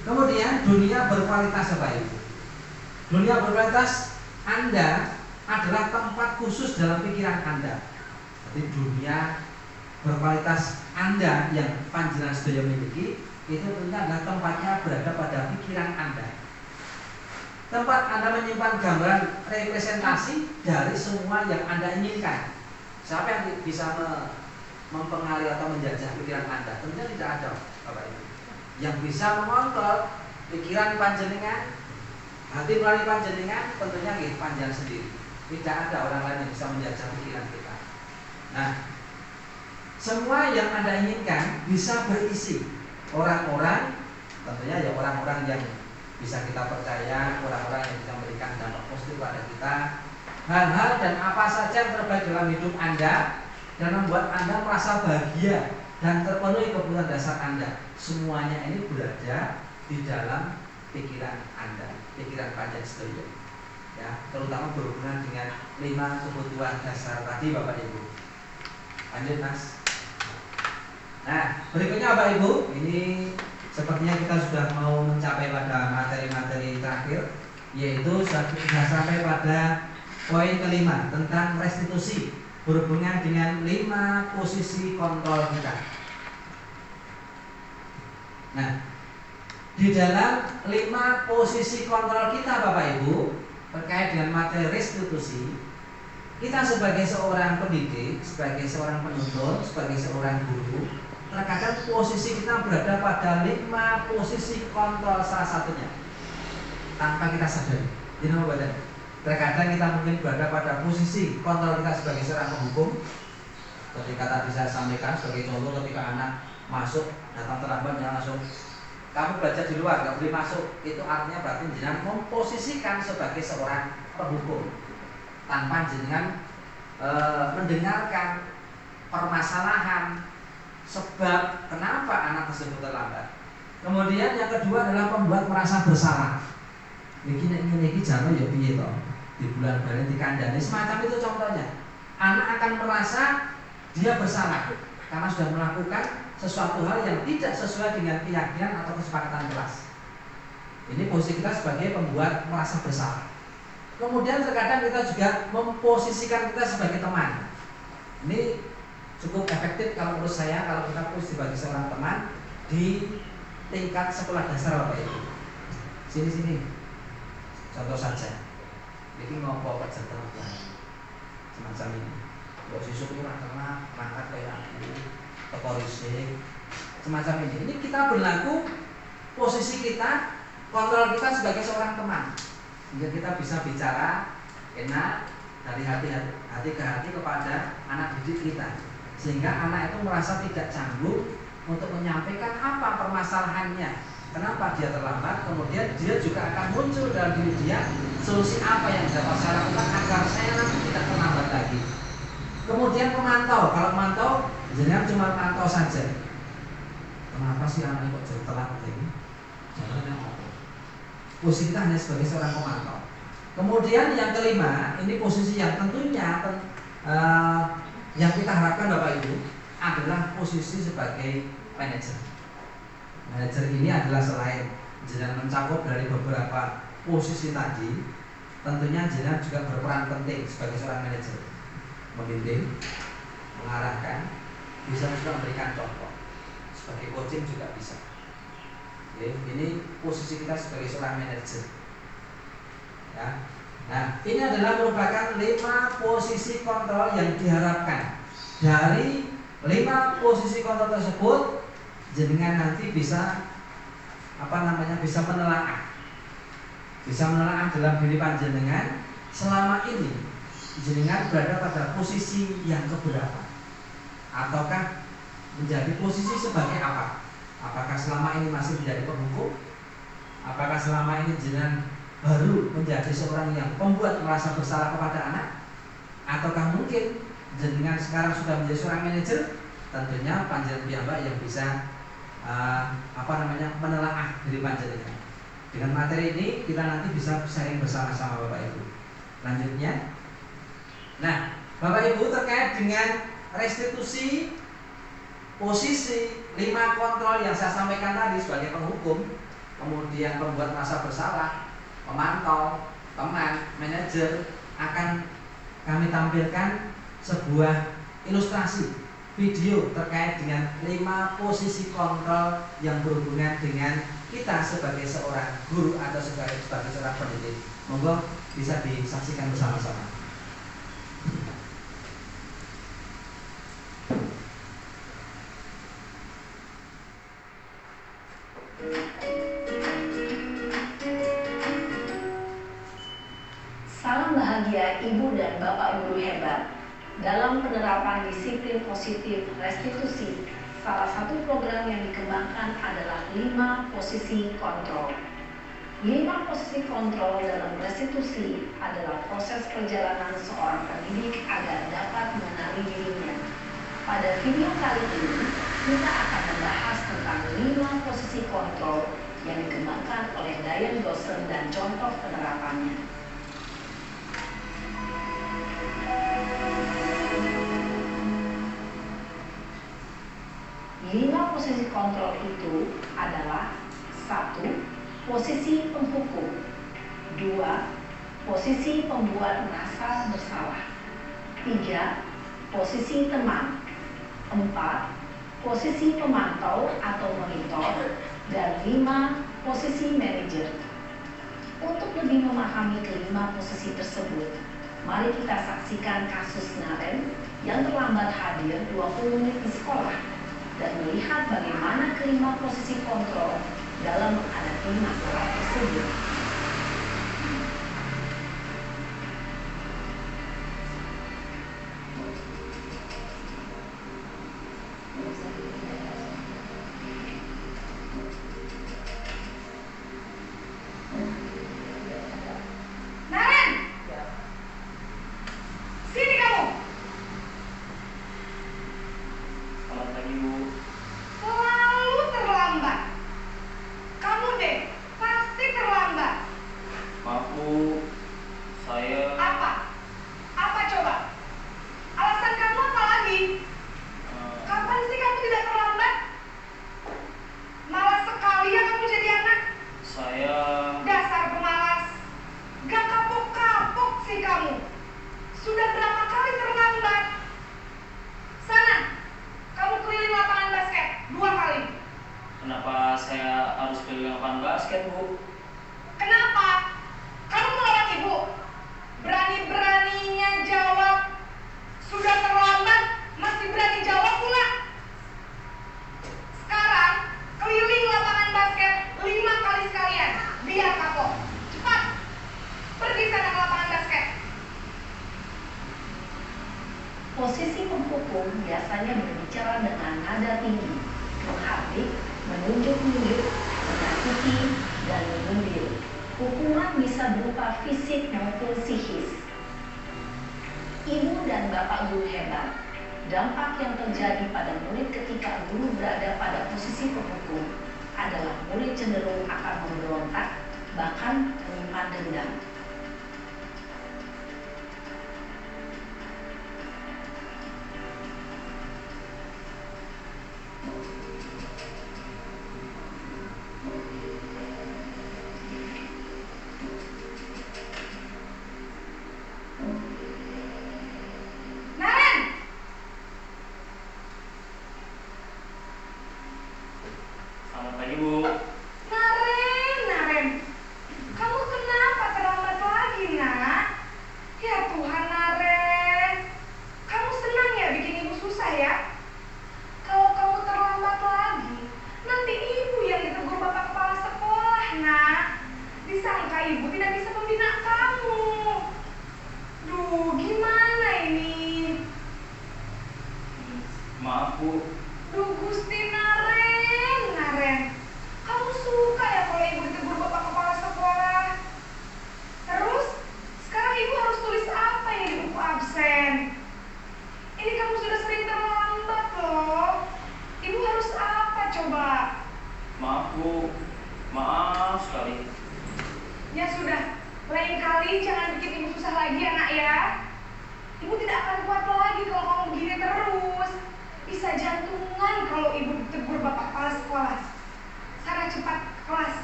Kemudian dunia berkualitas Bapak Ibu. Dunia berkualitas Anda adalah tempat khusus dalam pikiran Anda. Jadi dunia berkualitas Anda yang panjenengan sedaya miliki itu tentunya adalah tempatnya berada pada pikiran Anda. Tempat Anda menyimpan gambaran representasi dari semua yang Anda inginkan. Siapa yang bisa mempengaruhi atau menjajah pikiran Anda? Tentunya tidak ada Bapak Ibu. Yang bisa mengontrol pikiran panjenengan, hati melalui panjenengan, tentunya panjenengan sendiri. Tidak ada orang lain yang bisa menjajah pikiran kita. Nah, semua yang Anda inginkan bisa berisi orang-orang, tentunya ya orang-orang yang bisa kita percaya, orang-orang yang bisa memberikan dampak positif pada kita, hal-hal dan apa saja yang terbaik dalam hidup Anda dan membuat Anda merasa bahagia dan terpenuhi kebutuhan dasar Anda. Semuanya ini berada di dalam pikiran Anda, pikiran panjenengan, ya, terutama berhubungan dengan 5 kebutuhan dasar tadi Bapak Ibu. Lanjut Mas. Nah, berikutnya Bapak Ibu, ini sepertinya kita sudah mau mencapai pada materi-materi terakhir, yaitu sudah sampai pada poin kelima tentang restitusi, berhubungan dengan 5 posisi kontrol kita. Nah, di dalam 5 posisi kontrol kita Bapak Ibu terkait dengan materi restitusi, kita sebagai seorang pendidik, sebagai seorang penuntut, sebagai seorang guru, terkadang posisi kita berada pada 5 posisi kontrol salah satunya tanpa kita sadari. Jadi apa? Terkadang kita mungkin berada pada posisi kontrol kita sebagai seorang penghukum. Ketika tadi saya sampaikan sebagai contoh, ketika anak masuk datang terlambat, jangan langsung kamu belajar di luar, nggak boleh masuk. Itu artinya berarti jenengan memposisikan sebagai seorang penghukum tanpa jenengan mendengarkan permasalahan sebab kenapa anak tersebut terlambat. Kemudian yang kedua adalah membuat merasa bersalah. Ini jano ya piye to? Di bulan balen dikandani semacam itu contohnya. Anak akan merasa dia bersalah karena sudah melakukan sesuatu hal yang tidak sesuai dengan keyakinan atau kesepakatan kelas. Ini posisi kita sebagai pembuat merasa bersalah. Kemudian terkadang kita juga memposisikan kita sebagai teman. Ini cukup efektif kalau menurut saya kalau kita posisi sebagai seorang teman di tingkat sekolah dasar Bapak Ibu. Sini. Contoh saja. Ini ngopo peserta semacam ini. Kok sisuk ora kena mangkat kayak ini, teko risik. Semacam ini. Ini kita berlaku posisi kita, kontrol kita sebagai seorang teman. Sehingga kita bisa bicara enak dari hati ke hati kepada anak didik kita. Sehingga anak itu merasa tidak canggung untuk menyampaikan apa permasalahannya, kenapa dia terlambat. Kemudian dia juga akan muncul dalam diri dia solusi apa yang dapat saya lakukan agar saya nanti tidak terlambat lagi. Kemudian pemantau, kalau pemantau jangan cuma pemantau saja. Kenapa sih anak kok jadi telat ini? Jangan apa? Posisi kita hanya sebagai seorang pemantau. Kemudian yang kelima, ini posisi yang tentunya yang kita harapkan Bapak Ibu adalah posisi sebagai manajer. Manajer ini adalah selain jenengan mencakup dari beberapa posisi tadi, tentunya jenengan juga berperan penting sebagai seorang manajer, membimbing, mengarahkan, bisa juga memberikan contoh, sebagai coaching juga bisa. Oke, ini posisi kita sebagai seorang manajer. Ya. Nah, ini adalah merupakan 5 posisi kontrol yang diharapkan. Dari 5 posisi kontrol tersebut, jenengan nanti bisa bisa menelaah. Bisa menelaah dalam diri panjenengan selama ini jenengan berada pada posisi yang keberapa, ataukah menjadi posisi sebagai apa? Apakah selama ini masih menjadi penghukum? Apakah selama ini jenengan baru menjadi seorang yang pembuat merasa bersalah kepada anak? Ataukah mungkin jenengan sekarang sudah menjadi seorang manajer? Tentunya panjenengan piyambak yang bisa menelaah diri panjenengan. Dengan materi ini kita nanti bisa sharing bersama-sama Bapak Ibu. Lanjutnya, nah Bapak Ibu terkait dengan restitusi, posisi 5 kontrol yang saya sampaikan tadi sebagai penghukum, kemudian pembuat merasa bersalah, pemantau, teman, manajer, akan kami tampilkan sebuah ilustrasi video terkait dengan 5 posisi kontrol yang berhubungan dengan kita sebagai seorang guru atau sebagai seorang pendidik. Monggo bisa disaksikan bersama-sama. Salam bahagia Ibu dan Bapak Guru hebat. Dalam penerapan disiplin positif restitusi, salah satu program yang dikembangkan adalah 5 posisi kontrol. 5 posisi kontrol dalam restitusi adalah proses perjalanan seorang pendidik agar dapat mengenali dirinya. Pada video kali ini, kita akan membahas tentang 5 posisi kontrol yang dikembangkan oleh Diane Dawson dan contoh penerapannya. 5 posisi kontrol itu adalah 1. Posisi penghukum. 2. Posisi pembuat merasa bersalah. 3. Posisi teman. 4. Posisi pemantau atau monitor. Dan 5. Posisi manajer. Untuk lebih memahami kelima posisi tersebut, mari kita saksikan kasus Naren yang terlambat hadir 20 menit di sekolah dan melihat bagaimana kelima posisi kontrol dalam menghadapi masalah tersebut. Naren! Sini kamu! biasanya berbicara dengan nada tinggi, menghardik, menunjuk-nunjuk, menyakiti, dan menyindir. Hukuman bisa berupa fisik maupun psikis. Ibu dan bapak guru hebat, dampak yang terjadi pada murid ketika guru berada pada posisi penghukum adalah murid cenderung akan memberontak, bahkan menyimpan dendam. Selamat pagi, Bu. Naren, kamu kenapa terlambat lagi, nak? Ya Tuhan, Naren, kamu senang ya bikin ibu susah ya? Kalau kamu terlambat lagi, nanti ibu yang ditegur bapak kepala sekolah, nak. Disangka ibu tidak bisa membina kamu. Duh, gimana ini? Maaf, Bu. Duh, Gusti Naren, kamu suka ya kalau ibu ditegur bapak kepala sekolah? Terus, sekarang ibu harus tulis apa ya di buku absen? Ini kamu sudah sering terlambat loh. Ibu harus apa coba? Maaf, Bu. Maaf sekali. Ya sudah, lain kali jangan bikin ibu susah lagi ya, nak ya. Ibu tidak akan kuat lagi kalau kamu begini terus. Bisa jantungan kalau ibu ditegur bapak kepala sekolah. Sana cepat ke kelas.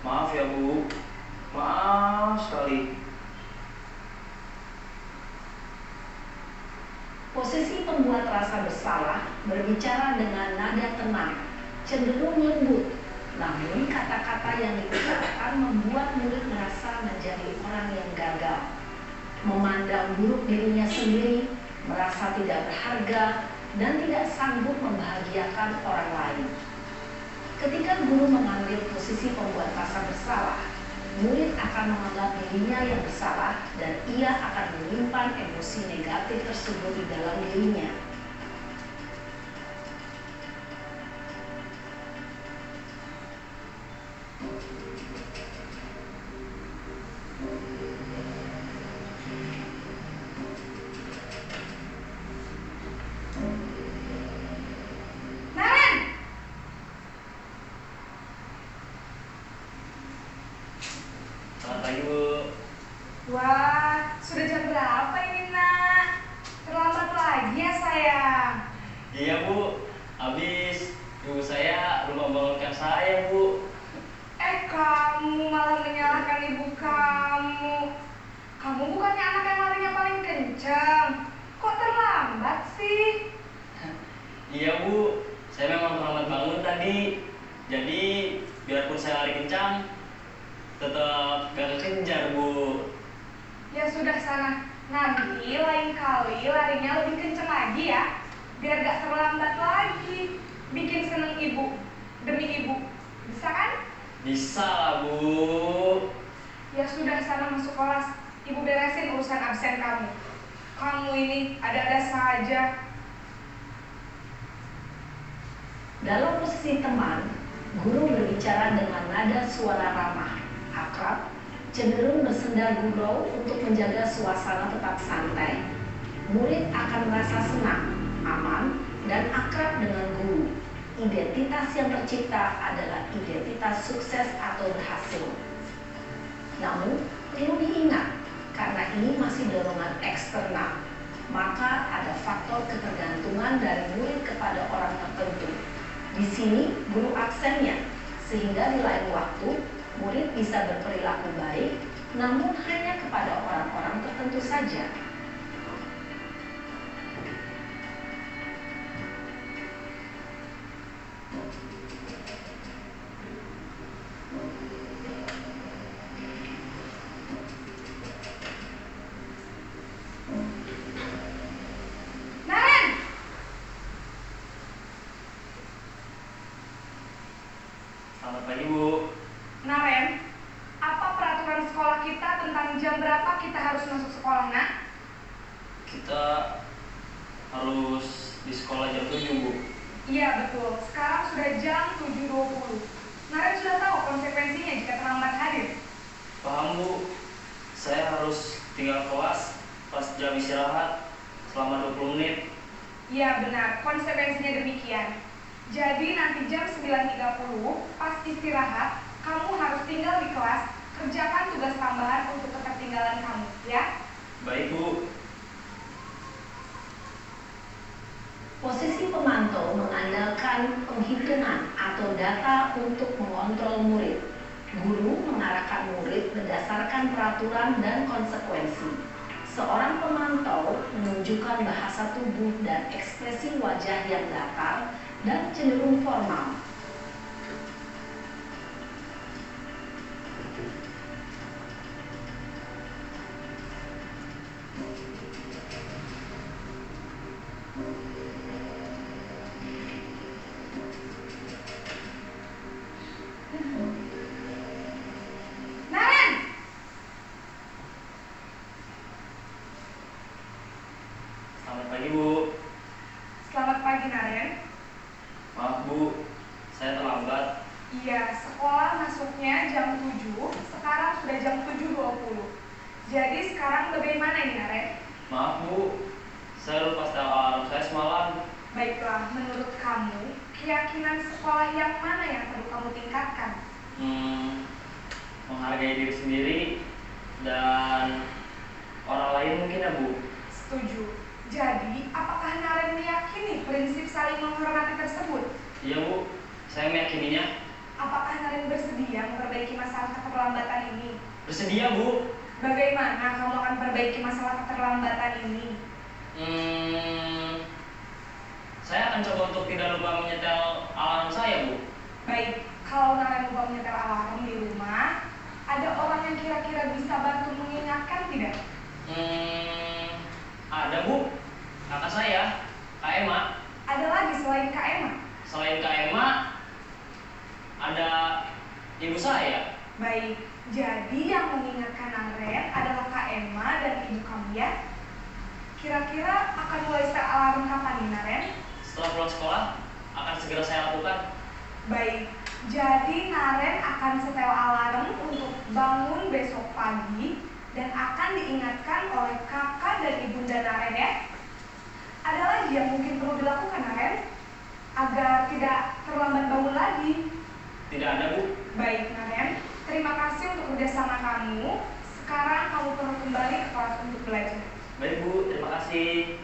Maaf ya, Bu. Maaf sekali. Posisi pembuat rasa bersalah berbicara dengan nada tenang, cenderung lembut, namun kata-kata yang dikatakan membuat murid merasa menjadi orang yang gagal, memandang buruk dirinya sendiri, merasa tidak berharga, dan tidak sanggup membahagiakan orang lain. Ketika guru mengambil posisi pembuat rasa bersalah, murid akan menganggap dirinya yang bersalah dan ia akan menyimpan emosi negatif tersebut di dalam dirinya. Naren! Selamat pagi, Bu. Wah, sudah jam berapa ini, nak? Terlambat lagi ya, sayang. Iya, Bu. Habis ibu saya lupa bangunkan saya, Bu. Kamu malah menyalahkan ibu kamu. Kamu bukannya anak yang larinya paling kencang. Kok terlambat sih? Iya, Bu. Saya memang terlambat bangun tadi. Jadi, biarpun saya lari kencang, tetap gak kekejar, Bu. Ya sudah sana. Nanti lain kali larinya lebih kencang lagi ya. Biar gak terlambat lagi. Bikin seneng ibu. Demi ibu. Bisa kan? Bisa lah, Bu. Ya sudah sana masuk kelas. Ibu beresin urusan absen kamu. Kamu ini ada-ada saja. Dalam posisi teman, guru berbicara dengan nada suara ramah, akrab, cenderung bersenda gurau untuk menjaga suasana tetap santai. Murid akan merasa senang, aman, dan akrab dengan guru. Identitas yang tercipta adalah identitas sukses atau berhasil. Namun, perlu diingat, karena ini masih dorongan eksternal, maka ada faktor ketergantungan dari murid kepada orang tertentu. Di sini guru aksennya, sehingga di lain waktu murid bisa berperilaku baik, namun hanya kepada orang-orang tertentu saja. Naren! Selamat pagi, Bu. Naren, apa peraturan sekolah kita tentang jam berapa kita harus masuk sekolah, nak? Kita harus di sekolah jam 7, Bu. Iya betul, sekarang sudah jam 7.20. Naren sudah tahu konsekuensinya jika terlambat hadir. Paham, Bu. Saya harus tinggal kelas pas jam istirahat selama 20 menit. Iya benar, konsekuensinya demikian. Jadi nanti jam 9.30 pas istirahat, kamu harus tinggal di kelas, kerjakan tugas tambahan untuk ketertinggalan kamu, ya? Baik, Bu. Posisi pemantau mengandalkan penghitungan atau data untuk mengontrol murid. Guru mengarahkan murid berdasarkan peraturan dan konsekuensi. Seorang pemantau menunjukkan bahasa tubuh dan ekspresi wajah yang datar dan cenderung formal. Naren! Selamat pagi, Bu. Selamat pagi Naren. Maaf, Bu. Saya terlambat. Iya, sekolah masuknya jam 7, sekarang sudah jam 7.20. Jadi sekarang bagaimana ini Naren? Maaf, Bu. Saya lupa setel alarm saya semalam. Baiklah, menurut kamu, keyakinan sekolah yang mana yang perlu kamu tingkatkan? Menghargai diri sendiri dan orang lain mungkin, ya, Bu. Setuju. Jadi, apakah Naren meyakini prinsip saling menghormati tersebut? Iya, Bu. Saya meyakininya. Apakah Naren bersedia memperbaiki masalah keterlambatan ini? Bersedia, Bu. Bagaimana kamu akan perbaiki masalah keterlambatan ini? Saya akan coba untuk tidak lupa menyetel alarm saya, Bu. Baik, kalau Naren lupa menyetel alarm di rumah, ada orang yang kira-kira bisa bantu mengingatkan tidak? Ada, Bu. Kakak saya, Kak Emma. Ada lagi selain Kak Emma? Selain Kak Emma, ada ibu saya. Baik, jadi yang mengingatkan Naren adalah Kak Emma dan ibu kamu ya? Kira-kira akan mulai setel alarm kapan nih Naren? Setelah pulang sekolah, akan segera saya lakukan. Baik, jadi Naren akan setel alarm untuk bangun besok pagi dan akan diingatkan oleh kakak dan ibunda Naren ya. Ada lagi yang mungkin perlu dilakukan Naren agar tidak terlambat bangun lagi? Tidak ada, Bu. Baik Naren, terima kasih untuk kerjasama kamu. Sekarang kamu perlu kembali ke kelas untuk belajar. Baik, Bu. Terima kasih.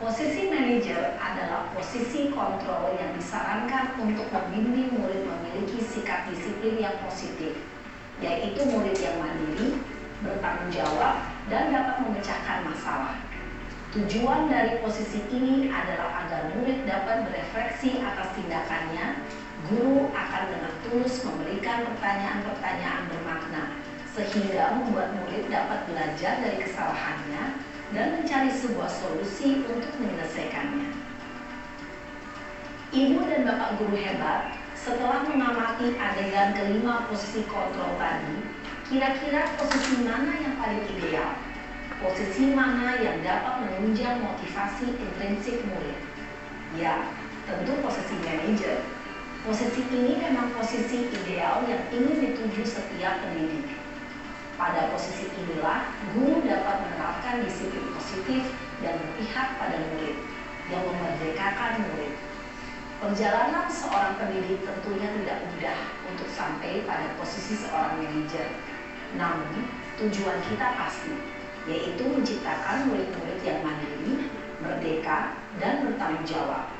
Posisi manajer adalah posisi kontrol yang disarankan untuk membimbing murid memiliki sikap disiplin yang positif, yaitu murid yang mandiri, bertanggung jawab, dan dapat memecahkan masalah. Tujuan dari posisi ini adalah agar murid dapat berefleksi atas tindakannya. Guru akan dengan tulus memberikan pertanyaan-pertanyaan bermakna, sehingga membuat murid dapat belajar dari kesalahannya dan mencari sebuah solusi untuk menyelesaikannya. Ibu dan Bapak guru hebat, setelah mengamati adegan kelima posisi kontrol tadi, kira-kira posisi mana yang paling ideal? Posisi mana yang dapat menunjang motivasi intrinsik murid? Ya, tentu posisi manajer. Posisi ini memang posisi ideal yang ingin dituju setiap pendidik. Pada posisi inilah, guru dapat menerapkan disiplin positif dan berpihak pada murid, yang memerdekakan murid. Perjalanan seorang pendidik tentunya tidak mudah untuk sampai pada posisi seorang manajer. Namun, tujuan kita pasti, yaitu menciptakan murid-murid yang mandiri, merdeka, dan bertanggung jawab.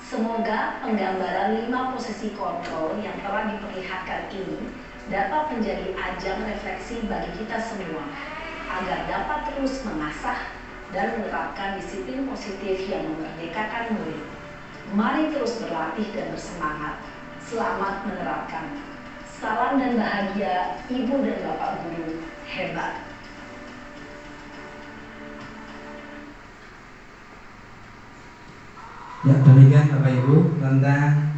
Semoga penggambaran 5 posisi kontrol yang telah diperlihatkan ini dapat menjadi ajang refleksi bagi kita semua, agar dapat terus mengasah dan menerapkan disiplin positif yang memerdekakan murid. Mari terus berlatih dan bersemangat. Selamat menerapkan. Salam dan bahagia Ibu dan Bapak guru hebat. Ya, demikian Bapak Ibu tentang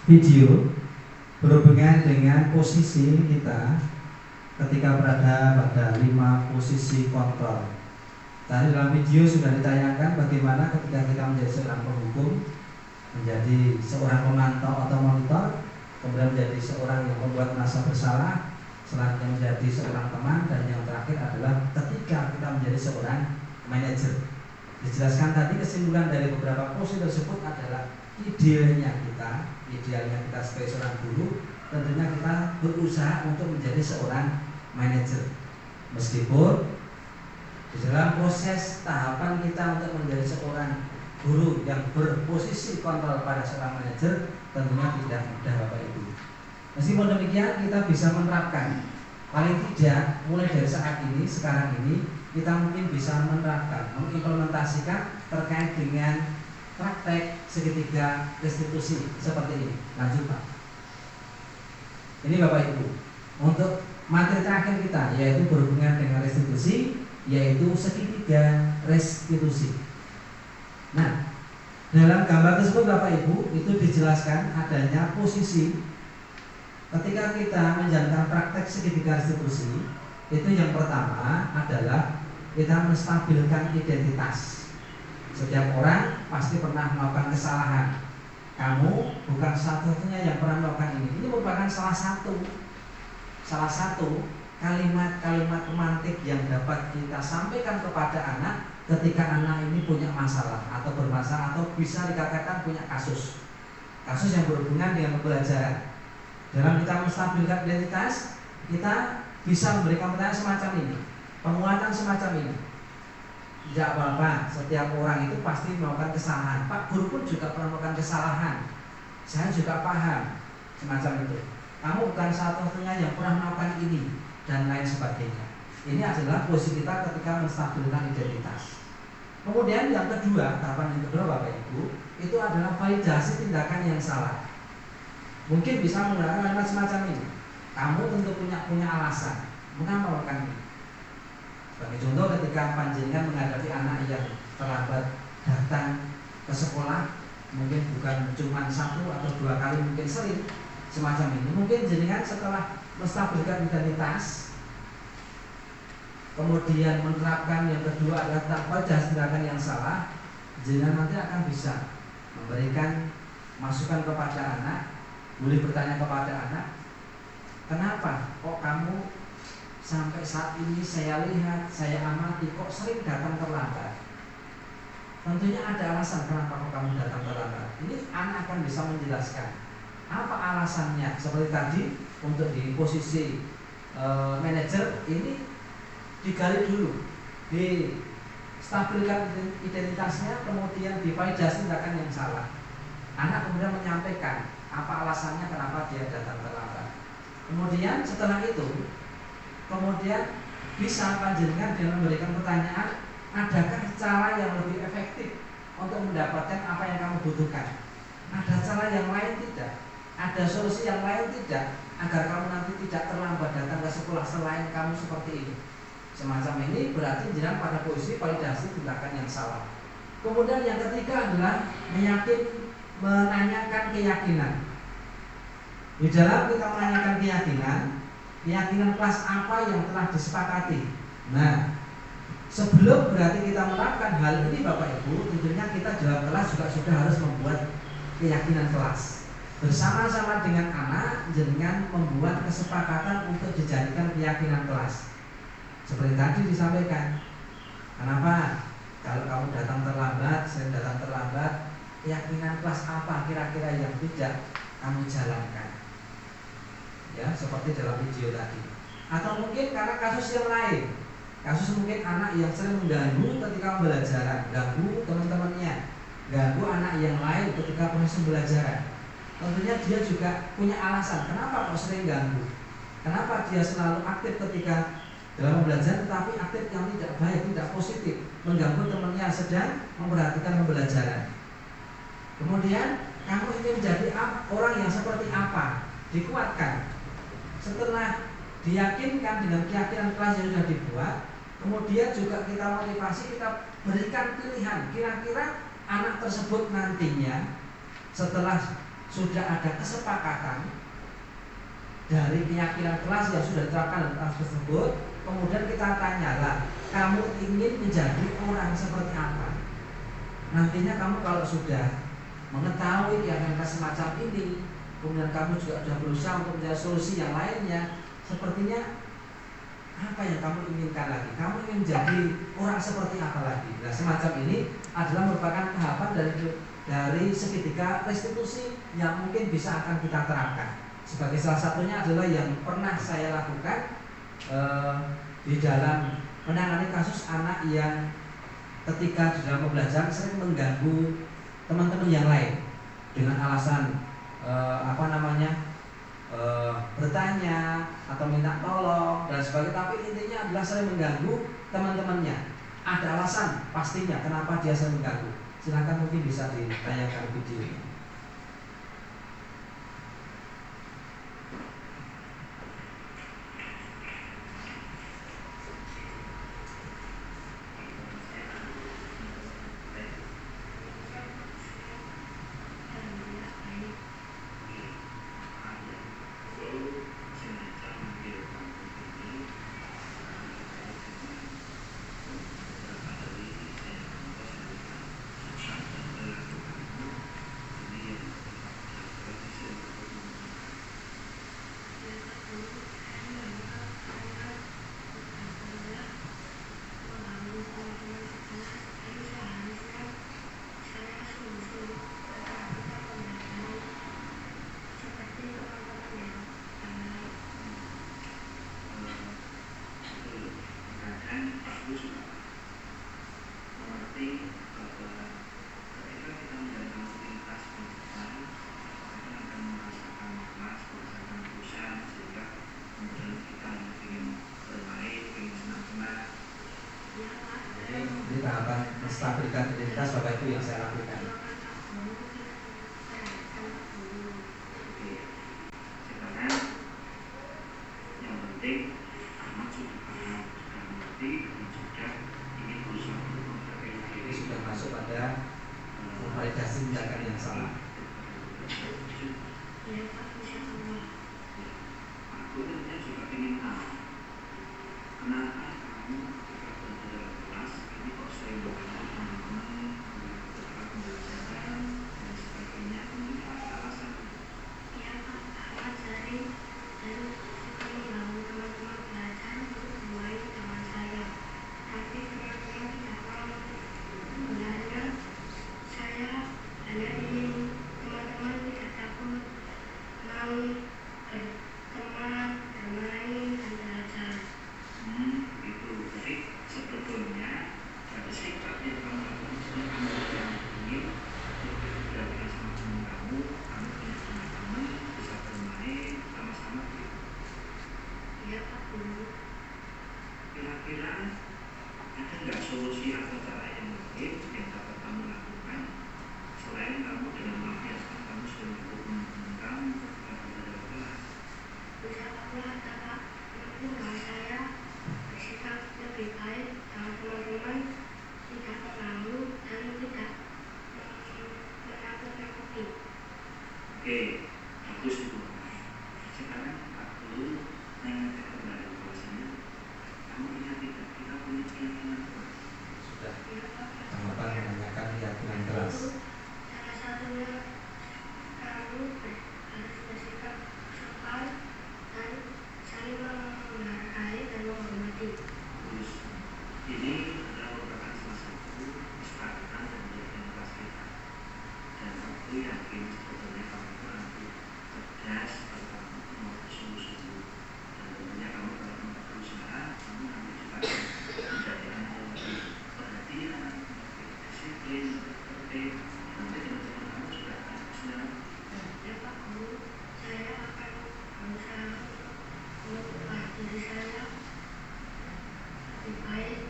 video berhubungan dengan posisi kita ketika berada pada 5 posisi kontrol. Tadi dalam video sudah ditayangkan bagaimana ketika kita menjadi seorang penghukum, menjadi seorang pemantau atau monitor, kemudian menjadi seorang yang membuat merasa bersalah, selanjutnya menjadi seorang teman, dan yang terakhir adalah ketika kita menjadi seorang manajer. Dijelaskan tadi kesimpulan dari beberapa posisi tersebut adalah idealnya kita sebagai seorang guru, tentunya kita berusaha untuk menjadi seorang manajer. Meskipun di dalam proses tahapan kita untuk menjadi seorang guru yang berposisi kontrol pada seorang manajer, tentunya tidak mudah Bapak Ibu. Meskipun demikian, kita bisa menerapkan, paling tidak mulai dari saat ini, sekarang ini, kita mungkin bisa menerapkan, mengimplementasikan terkait dengan praktek segitiga restitusi seperti ini. Lanjut Pak. Ini Bapak Ibu, untuk materi terakhir kita yaitu berhubungan dengan restitusi, yaitu segitiga restitusi. Nah, dalam gambar tersebut Bapak Ibu itu dijelaskan adanya posisi ketika kita menjalankan praktek segitiga restitusi. Itu yang pertama adalah kita menstabilkan identitas. Setiap orang pasti pernah melakukan kesalahan. Kamu bukan satu-satunya yang pernah melakukan ini. Ini merupakan salah satu kalimat-kalimat pemantik yang dapat kita sampaikan kepada anak ketika anak ini punya masalah atau bermasalah, atau bisa dikatakan punya kasus yang berhubungan dengan pembelajaran. Dalam kita menstabilkan identitas, kita bisa memberikan pertanyaan semacam ini, penguatan semacam ini. Tidak apa-apa, setiap orang itu pasti melakukan kesalahan. Pak guru pun juga pernah melakukan kesalahan. Saya juga paham, semacam itu. Kamu bukan satu-satunya yang pernah melakukan ini, dan lain sebagainya. Ini adalah posisi kita ketika menstabilkan identitas. Kemudian yang kedua, tahapan yang kedua Bapak Ibu, itu adalah validasi tindakan yang salah. Mungkin bisa menggunakan kalimat semacam ini. Kamu tentu punya alasan mengapa melakukan ini. Sebagai contoh, ketika panjenengan menghadapi anak yang terlambat datang ke sekolah, mungkin bukan cuma 1 atau 2 kali, mungkin sering semacam ini. Mungkin jenengan setelah menstabilkan identitas, kemudian menerapkan yang kedua adalah tanpa tindakan yang salah, jenengan nanti akan bisa memberikan masukan kepada anak, boleh bertanya kepada anak, kenapa kok kamu sampai saat ini saya lihat, saya amati kok sering datang terlambat. Tentunya ada alasan kenapa kok kamu datang terlambat. Ini anak akan bisa menjelaskan apa alasannya. Seperti tadi, untuk di posisi manajer ini digali dulu, distabilkan identitasnya, kemudian divalidasi tindakan yang salah. Anak kemudian menyampaikan apa alasannya kenapa dia datang terlambat. Kemudian setelah itu, kemudian bisa panjenengan dengan memberikan pertanyaan, adakah cara yang lebih efektif untuk mendapatkan apa yang kamu butuhkan? Ada cara yang lain tidak? Ada solusi yang lain tidak? Agar kamu nanti tidak terlambat datang ke sekolah selain kamu seperti ini. Semacam ini berarti jenengan pada posisi validasi tindakan yang salah. Kemudian yang ketiga adalah menanyakan keyakinan. Di dalam kita menanyakan keyakinan kelas apa yang telah disepakati. Nah, sebelum berarti kita menerapkan hal ini Bapak Ibu, tentunya kita dalam kelas juga sudah harus membuat keyakinan kelas. Bersama-sama dengan anak, jenengan membuat kesepakatan untuk dijadikan keyakinan kelas. Seperti tadi disampaikan, kenapa kalau kamu datang terlambat, saya datang terlambat, keyakinan kelas apa kira-kira yang tidak kamu jalankan? Ya, seperti dalam video tadi. Atau mungkin karena kasus yang lain, kasus mungkin anak yang sering mengganggu ketika pembelajaran, ganggu teman-temannya, ganggu anak yang lain ketika proses pembelajaran. Tentunya dia juga punya alasan kenapa kok sering ganggu, kenapa dia selalu aktif ketika dalam pembelajaran, tetapi aktif yang tidak baik, tidak positif, mengganggu temannya sedang memperhatikan pembelajaran. Kemudian kamu ingin menjadi orang yang seperti apa? Dikuatkan. Setelah diyakinkan dengan keyakinan kelas yang sudah dibuat, kemudian juga kita motivasi, kita berikan pilihan. Kira-kira anak tersebut nantinya setelah sudah ada kesepakatan dari keyakinan kelas yang sudah diterapkan dalam kelas tersebut, kemudian kita tanyalah, kamu ingin menjadi orang seperti apa? Nantinya kamu kalau sudah mengetahui yang semacam ini, kemudian kamu juga sudah berusaha untuk mencari solusi yang lainnya, sepertinya apa yang kamu inginkan lagi? Kamu ingin menjadi orang seperti apa lagi? Nah, semacam ini adalah merupakan tahapan dari seketika restitusi yang mungkin bisa akan kita terapkan. Sebagai salah satunya adalah yang pernah saya lakukan di dalam menangani kasus anak yang ketika di dalam pembelajaran sering mengganggu teman-teman yang lain dengan alasan bertanya atau minta tolong dan sebagainya, tapi intinya adalah sering mengganggu teman-temannya. Ada alasan pastinya kenapa dia sering mengganggu. Silakan, mungkin bisa ditayangkan videonya. Menstabilkan identitas Bapak Ibu yang saya lakukan. Yang penting anak sudah paham, sudah mengerti, dan sudah ingin berusaha untuk memperbaiki diri, sudah masuk pada validasi tindakan yang salah. Aku tentunya juga ingin tahu kenapa kamu ketika berada dalam kelas ini kok sering bertemu teman-teman ketika pembelajaran dan sebagainya. Ini apa alasan? Ya Pak, amat sering dan suka mengganggu teman-teman belajar untuk bermain dengan saya. Tapi teman-teman tidak mau. Sebenarnya saya hanya ingin teman-teman tidak takut, mau berteman, bermain, dan belajar. Gitu. Jadi sebetulnya ada sikap yang kamu lakukan yang ingin berbicara sama teman kamu punya teman-teman, bisa bermain sama-sama gitu. Iya Pak Guru. Kira-kira ada nggak solusi atau cara yang lain yang dapat kamu lakukan selain kamu dengan membiasakan kamu sudah melakukan kamu pada kelas? Bisa aku rasa Pak, mungkin saya bersikap lebih baik dengan teman-teman, tidak mengganggu dan tidak menakut-nakuti. Oke, bagus itu. Sekarang Pak Guru mengajak kembali kelasnya. Kamu ingat tidak kita punya keyakinan kelas? Sudah. Tanggapan menanyakan keyakinan kelas. Salah satunya kamu harus bersikap sopan dan saling menghargai dan menghormati. Terus ini adalah merupakan salah satu kesepakatan dan keyakinan kelas kita. Dan aku yakin sebetulnya kamu nanti cerdas kalau kamu mau sungguh-sungguh. Dan tentunya kamu kalau mau berusaha, kamu nanti juga menjadi anak yang lebih perhatian, lebih disiplin, lebih tertib. Nanti teman-teman kamu juga akan senang. Ya Pak Guru, saya akan berusaha mengubah diri saya lebih baik,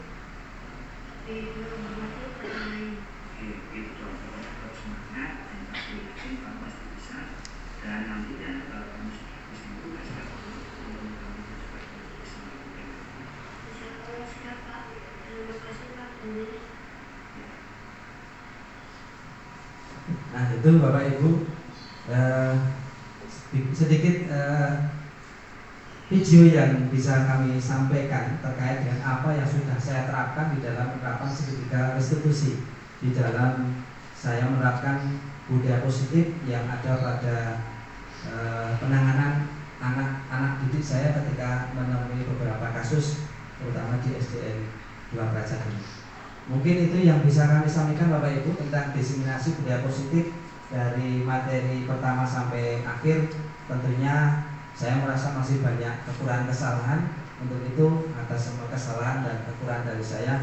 lebih menghormati orang lain. Oke, itu contohnya tetap semangat dan aku yakin kamu pasti bisa. Dan nantinya kalau kamu sudah bisa menugaskan teman-teman kamu juga bisa melakukan. Insya Allah siap Pak. Terima kasih Pak Guru. Nah, itu Bapak Ibu sedikit video yang bisa kami sampaikan terkait dengan apa yang sudah saya terapkan di dalam penerapan segitiga restitusi, di dalam saya menerapkan budaya positif yang ada pada penanganan anak-anak didik saya ketika menemui beberapa kasus, terutama di SDN 2 Praja ini. Mungkin itu yang bisa kami sampaikan Bapak Ibu tentang diseminasi budaya positif dari materi pertama sampai akhir. Tentunya saya merasa masih banyak kekurangan kesalahan. Untuk itu atas semua kesalahan dan kekurangan dari saya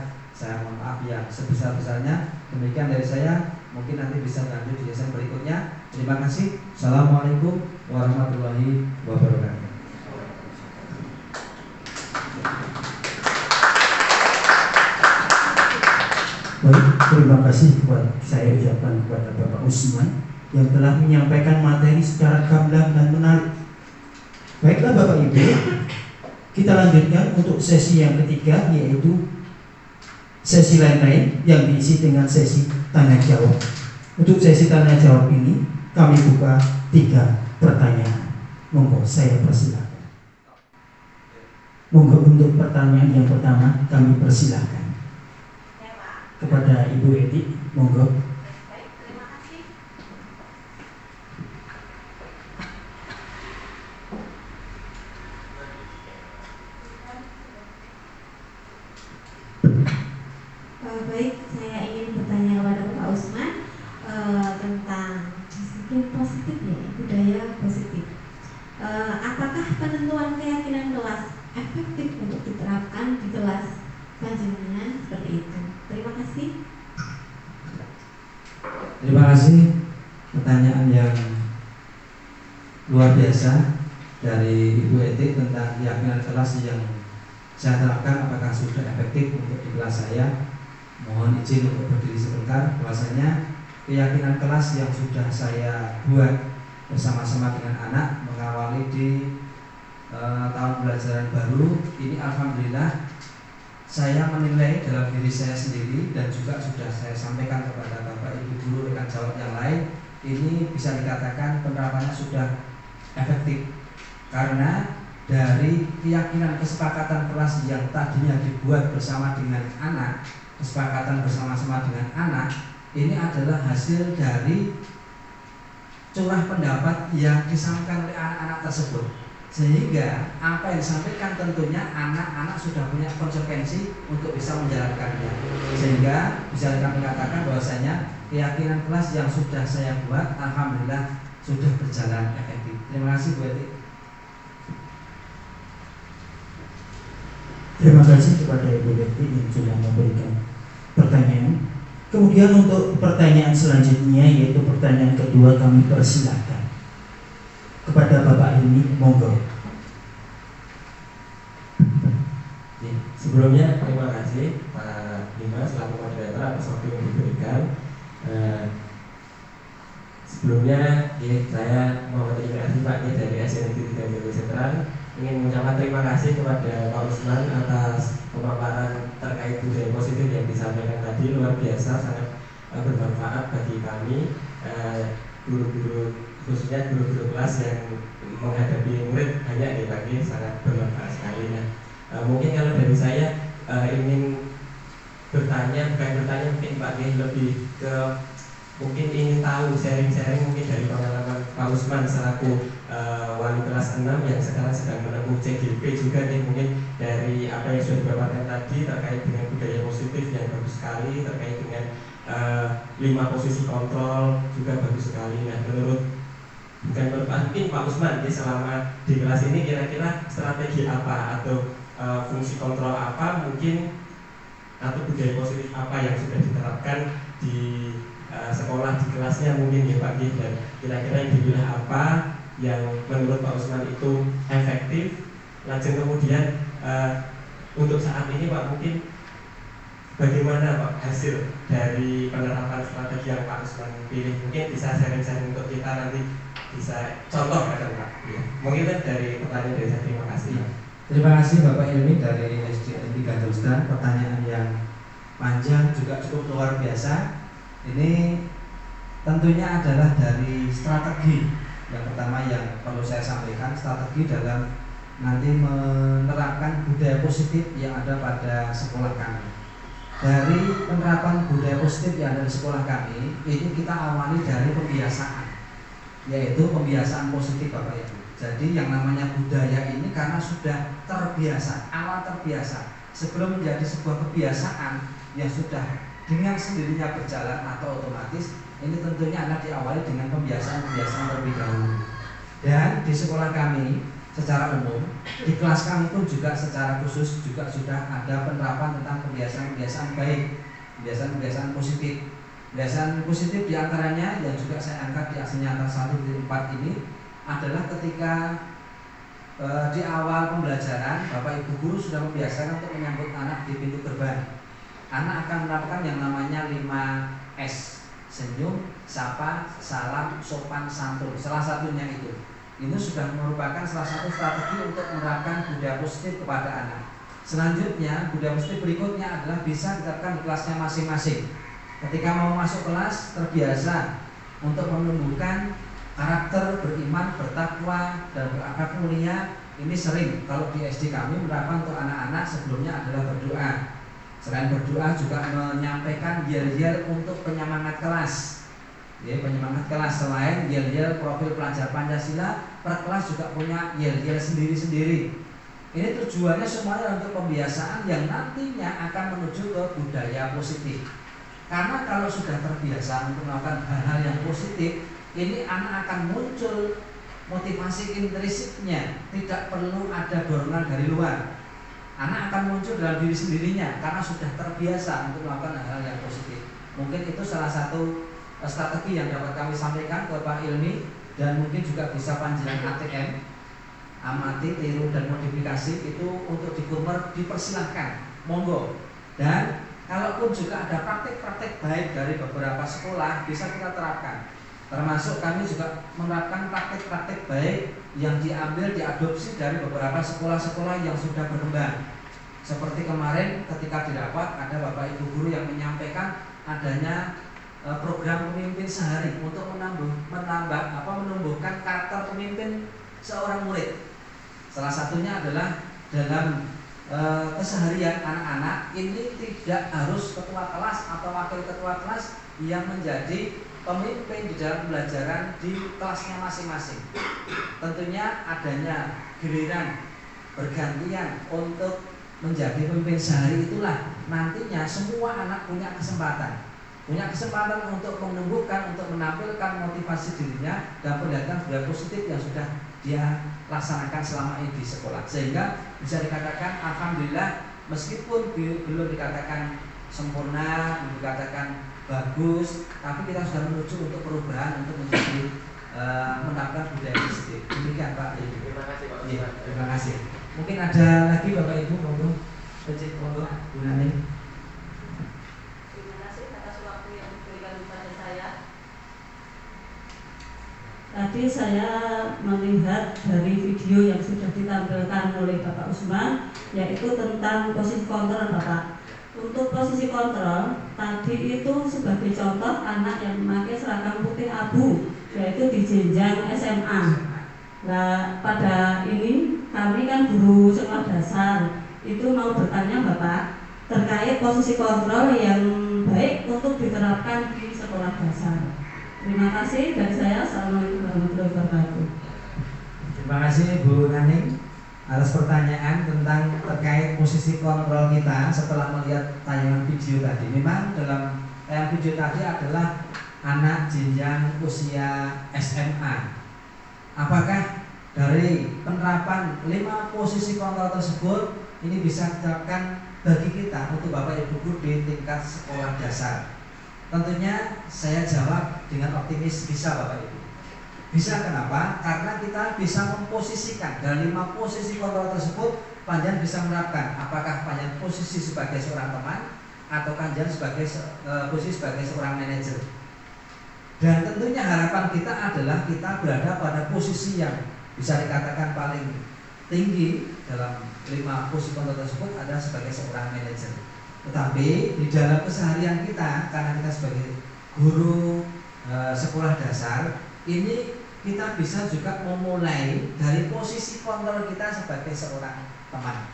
mohon maaf yang sebesar-besarnya. Demikian dari saya, mungkin nanti bisa lanjut di sesi berikutnya. Terima kasih. Assalamualaikum warahmatullahi wabarakatuh. Baik, terima kasih saya ucapkan kepada Bapak Usman yang telah menyampaikan materi secara gamblang dan menarik. Baiklah Bapak Ibu, kita lanjutkan untuk sesi yang ketiga, yaitu sesi lain-lain yang diisi dengan sesi tanya jawab. Untuk sesi tanya jawab ini kami buka 3 pertanyaan. Monggo saya persilakan. Monggo untuk pertanyaan yang pertama kami persilakan kepada Ibu Edi. Monggo. Baik, terima kasih. Baik, saya ingin bertanya kepada Pak Usman tentang disiplin positif ya, budaya positif. Apakah penentuan keyakinan kelas efektif untuk diterapkan di kelas panjenengan seperti itu? Terima kasih. Terima kasih, pertanyaan yang luar biasa dari Ibu Eti tentang keyakinan kelas yang saya terapkan apakah sudah efektif untuk di kelas saya. Mohon izin untuk berdiri sebentar. Bahwasanya keyakinan kelas yang sudah saya buat bersama-sama dengan anak mengawali di tahun pelajaran baru ini, alhamdulillah saya menilai dalam diri saya sendiri dan juga sudah saya sampaikan kepada Bapak Ibu guru rekan jawab yang lain, ini bisa dikatakan penerapannya sudah efektif karena dari keyakinan kesepakatan kelas yang tadinya dibuat bersama dengan anak, kesepakatan bersama-sama dengan anak, ini adalah hasil dari curah pendapat yang disampaikan oleh anak-anak tersebut. Sehingga apa yang disampaikan tentunya anak-anak sudah punya konsekuensi untuk bisa menjalankannya. Sehingga bisa kami katakan bahwasanya keyakinan kelas yang sudah saya buat alhamdulillah sudah berjalan efektif. Terima kasih Bu Eti. Terima kasih kepada Ibu Eti yang sudah memberikan pertanyaan. Kemudian untuk pertanyaan selanjutnya, yaitu pertanyaan kedua, kami persilakan kepada Bapak Hilmi. Monggo. Sebelumnya terima kasih Pak Dimas selaku moderator atas waktu yang diberikan. Sebelumnya saya mau terima kasih Pak dari SNT 3 Jalur Sentral. Ingin mengucapkan terima kasih kepada Pak Usman atas pemaparan terkait budaya positif yang disampaikan tadi, luar biasa, sangat bermanfaat bagi kami guru-guru, khususnya guru-guru kelas yang menghadapi murid banyak di pagi, sangat bermanfaat sekali. Mungkin kalau dari saya ingin bertanya, bukan bertanya mungkin Pak lebih ke mungkin ingin tahu sharing-sharing mungkin dari pengalaman Pak Usman selaku wali kelas 6 yang sekarang sedang menempuh CGP juga nih, mungkin dari apa yang sudah dipaparkan tadi terkait dengan budaya positif yang bagus sekali, terkait dengan 5 posisi kontrol juga bagus sekali. Nah, bukan mungkin Pak Usman selama di kelas ini kira-kira strategi apa atau fungsi kontrol apa mungkin atau budaya positif apa yang sudah diterapkan di sekolah di kelasnya mungkin ya Pak, dan kira-kira yang dipilah apa yang menurut Pak Usman itu efektif. Lanjut kemudian untuk saat ini Pak, mungkin bagaimana Pak hasil dari penerapan strategi yang Pak Usman pilih, mungkin bisa sharing-sharing untuk kita nanti bisa contoh kan Pak ya. Mungkin dari pertanyaan dari saya, terima kasih. Terima kasih Bapak Ilmi dari SDN 3 Jalur. Pertanyaan yang panjang juga cukup luar biasa. Ini tentunya adalah dari strategi. Yang pertama yang perlu saya sampaikan, strategi dalam nanti menerapkan budaya positif yang ada pada sekolah kami. Dari penerapan budaya positif yang ada di sekolah kami, ini kita awali dari pembiasaan, yaitu pembiasaan positif Bapak Ibu. Jadi yang namanya budaya ini karena sudah terbiasa, awal terbiasa, sebelum menjadi sebuah kebiasaan yang sudah dengan sendirinya berjalan atau otomatis, ini tentunya akan diawali dengan pembiasaan-pembiasaan terlebih dahulu. Dan di sekolah kami secara umum, di kelas kami pun juga secara khusus juga sudah ada penerapan tentang kebiasaan-kebiasaan baik, kebiasaan-kebiasaan positif. Kebiasaan positif diantaranya yang juga saya angkat di aksi nyata 1.4 ini adalah ketika di awal pembelajaran Bapak Ibu guru sudah membiasakan untuk menyambut anak di pintu gerbang. Anak akan melakukan yang namanya 5S: senyum, sapa, salam, sopan, santun. Salah satunya itu. Ini sudah merupakan salah satu strategi untuk menerapkan budaya positif kepada anak. Selanjutnya, budaya positif berikutnya adalah bisa diterapkan di kelasnya masing-masing. Ketika mau masuk kelas, terbiasa untuk menumbuhkan karakter beriman, bertakwa, dan berakhlak mulia. Ini sering kalau di SD kami menerapkan untuk anak-anak sebelumnya adalah berdoa. Selain berdoa juga menyampaikan yel-yel untuk penyemangat kelas. Ya, penyemangat kelas. Selain yel-yel profil pelajar Pancasila, per kelas juga punya yel-yel sendiri-sendiri. Ini tujuannya semuanya untuk pembiasaan yang nantinya akan menuju ke budaya positif. Karena kalau sudah terbiasa untuk melakukan hal-hal yang positif, ini anak akan muncul motivasi intrinsiknya, tidak perlu ada dorongan dari luar. Anak akan muncul dalam diri sendirinya karena sudah terbiasa untuk melakukan hal-hal yang positif. Mungkin itu salah satu strategi yang dapat kami sampaikan ke Pak Ilmi, dan mungkin juga bisa panggilan ATM, amati, tiru, dan modifikasi itu untuk dipersilahkan, monggo. Dan kalaupun juga ada praktek-praktek baik dari beberapa sekolah bisa kita terapkan. Termasuk kami juga menerapkan praktek-praktek baik yang diadopsi dari beberapa sekolah-sekolah yang sudah berkembang. Seperti kemarin ketika didapat ada Bapak Ibu guru yang menyampaikan adanya program pemimpin sehari untuk menumbuhkan karakter pemimpin seorang murid. Salah satunya adalah dalam keseharian anak-anak ini tidak harus ketua kelas atau wakil ketua kelas yang menjadi pemimpin di dalam pembelajaran di kelasnya masing-masing. Tentunya adanya giliran bergantian untuk menjadi pemimpin sehari itulah nantinya semua anak punya kesempatan untuk menumbuhkan, untuk menampilkan motivasi dirinya dan pendidikan budaya positif yang sudah dia laksanakan selama ini di sekolah, sehingga bisa dikatakan alhamdulillah meskipun belum dikatakan sempurna, belum dikatakan bagus, tapi kita sudah menuju untuk perubahan untuk menjadi menerapkan budaya positif. Demikian Pak. Terima kasih Pak. Iya, terima kasih. Mungkin ada lagi Bapak Ibu monggo. Bu Nani. Terima kasih atas waktu yang diberikan kepada saya. Tadi saya melihat dari video yang sudah ditampilkan oleh Bapak Usman, yaitu tentang posisi kontrol Bapak. Untuk posisi kontrol, tadi itu sebagai contoh anak yang memakai seragam putih abu, yaitu di jenjang SMA. Nah, pada ini kami kan guru sekolah dasar, itu mau bertanya Bapak terkait posisi kontrol yang baik untuk diterapkan di sekolah dasar. Terima kasih dari saya. Assalamualaikum warahmatullahi wabarakatuh. Terima kasih Bu Naning atas pertanyaan tentang terkait posisi kontrol kita setelah melihat tayangan video tadi. Memang dalam tayangan video tadi adalah anak jenjang usia SMA. Apakah dari penerapan 5 posisi kontrol tersebut ini bisa diterapkan bagi kita untuk Bapak Ibu guru di tingkat sekolah dasar? Tentunya saya jawab dengan optimis bisa Bapak Ibu. Bisa kenapa? Karena kita bisa memposisikan dari 5 posisi kontrol tersebut, panjenengan bisa menerapkan apakah panjenengan posisi sebagai seorang teman atau panjenengan sebagai posisi sebagai seorang manajer. Dan tentunya harapan kita adalah kita berada pada posisi yang bisa dikatakan paling tinggi dalam 5 posisi kontrol tersebut ada sebagai seorang manajer. Tetapi di dalam keseharian kita, karena kita sebagai guru sekolah dasar, ini kita bisa juga memulai dari posisi kontrol kita sebagai seorang teman.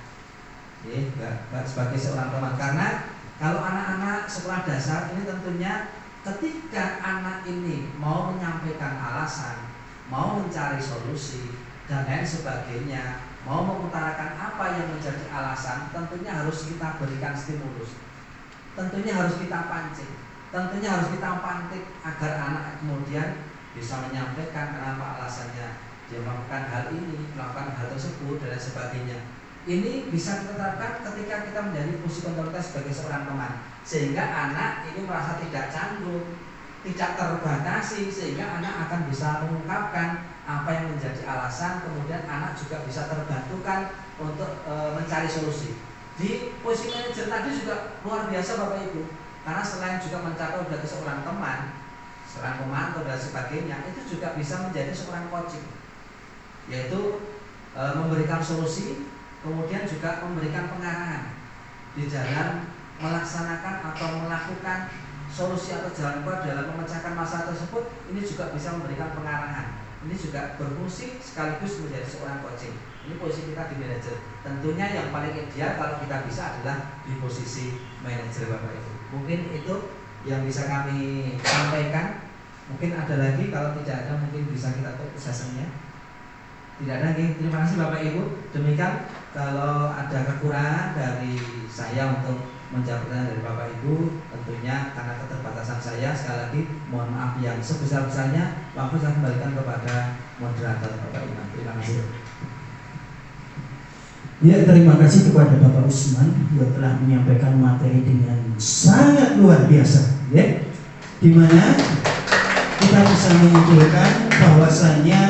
Sebagai seorang teman, karena kalau anak-anak sekolah dasar ini tentunya ketika anak ini mau menyampaikan alasan, mau mencari solusi dan lain sebagainya, mau mengutarakan apa yang menjadi alasan, tentunya harus kita berikan stimulus, tentunya harus kita pancing, tentunya harus kita pantik agar anak kemudian bisa menyampaikan kenapa alasannya dia melakukan hal ini, melakukan hal tersebut dan lain sebagainya. Ini bisa kita terapkan ketika kita menjadi posisi kontrol sebagai seorang teman, sehingga anak ini merasa tidak canggung, tidak terbatasi, sehingga anak akan bisa mengungkapkan apa yang menjadi alasan, kemudian anak juga bisa terbantukan untuk mencari solusi. Di posisi manajer tadi juga luar biasa Bapak Ibu, karena selain juga mencapai sebagai seorang teman, seorang pemantau dan sebagainya, itu juga bisa menjadi seorang coaching, yaitu memberikan solusi, kemudian juga memberikan pengarahan di dalam melaksanakan atau melakukan solusi atau jalan keluar dalam memecahkan masalah tersebut. Ini juga bisa memberikan pengarahan, ini juga berfungsi sekaligus menjadi seorang coaching. Ini posisi kita di manajer. Tentunya yang paling ideal kalau kita bisa adalah di posisi manajer Bapak Ibu. Mungkin itu yang bisa kami sampaikan. Mungkin ada lagi, kalau tidak ada mungkin bisa kita tutup sesinya. Tidak ada lagi. Terima kasih Bapak Ibu. Demikian, kalau ada kekurangan dari saya untuk menjawab pertanyaan dari Bapak Ibu, tentunya karena keterbatasan saya, sekali lagi mohon maaf yang sebesar-besarnya. Waktu saya kembalikan kepada moderator Bapak Imam. Terima kasih. Ya, terima kasih kepada Bapak Usman yang telah menyampaikan materi dengan sangat luar biasa, ya. Dimana kita bisa menyimpulkan bahwasanya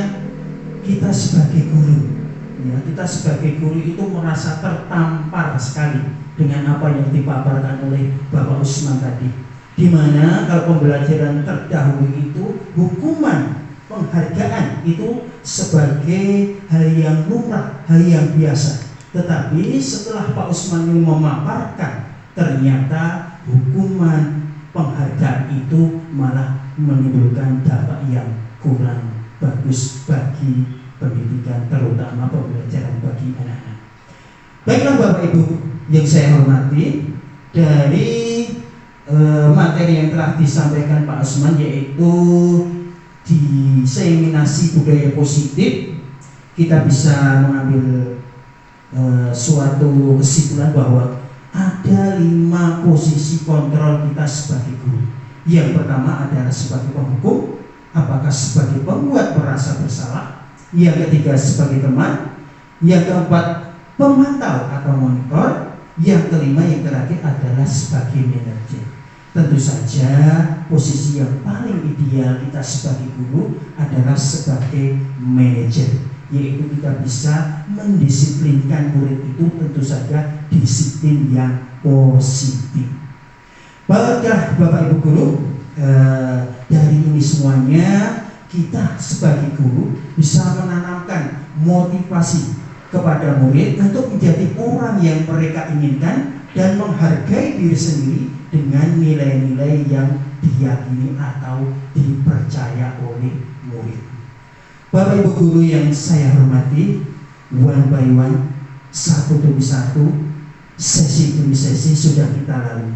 kita sebagai guru, ya, kita sebagai guru itu merasa tertampar sekali dengan apa yang dipaparkan oleh Bapak Usman tadi. Dimana kalau pembelajaran terdahulu itu hukuman penghargaan itu sebagai hal yang lumrah, hal yang biasa. Tetapi setelah Pak Usman ini memaparkan, ternyata hukuman penghargaan itu malah menimbulkan dampak yang kurang bagus bagi pendidikan, terutama pembelajaran bagi anak-anak. Baiklah Bapak Ibu yang saya hormati, dari materi yang telah disampaikan Pak Usman, yaitu diseminasi budaya positif, kita bisa mengambil suatu kesimpulan bahwa ada 5 posisi kontrol kita sebagai guru. Yang pertama adalah sebagai penghukum, apakah sebagai pembuat merasa bersalah. Yang ketiga sebagai teman. Yang keempat pemantau atau monitor. Yang kelima, yang terakhir adalah sebagai manajer. Tentu saja posisi yang paling ideal kita sebagai guru adalah sebagai manajer, yaitu kita bisa mendisiplinkan murid itu tentu saja disiplin yang positif. Baiklah Bapak Ibu guru, dari ini semuanya kita sebagai guru bisa menanamkan motivasi kepada murid untuk menjadi orang yang mereka inginkan dan menghargai diri sendiri dengan nilai-nilai yang diyakini atau dipercaya oleh murid. Bapak Ibu guru yang saya hormati, one by one, satu demi satu, sesi demi sesi sudah kita lalui.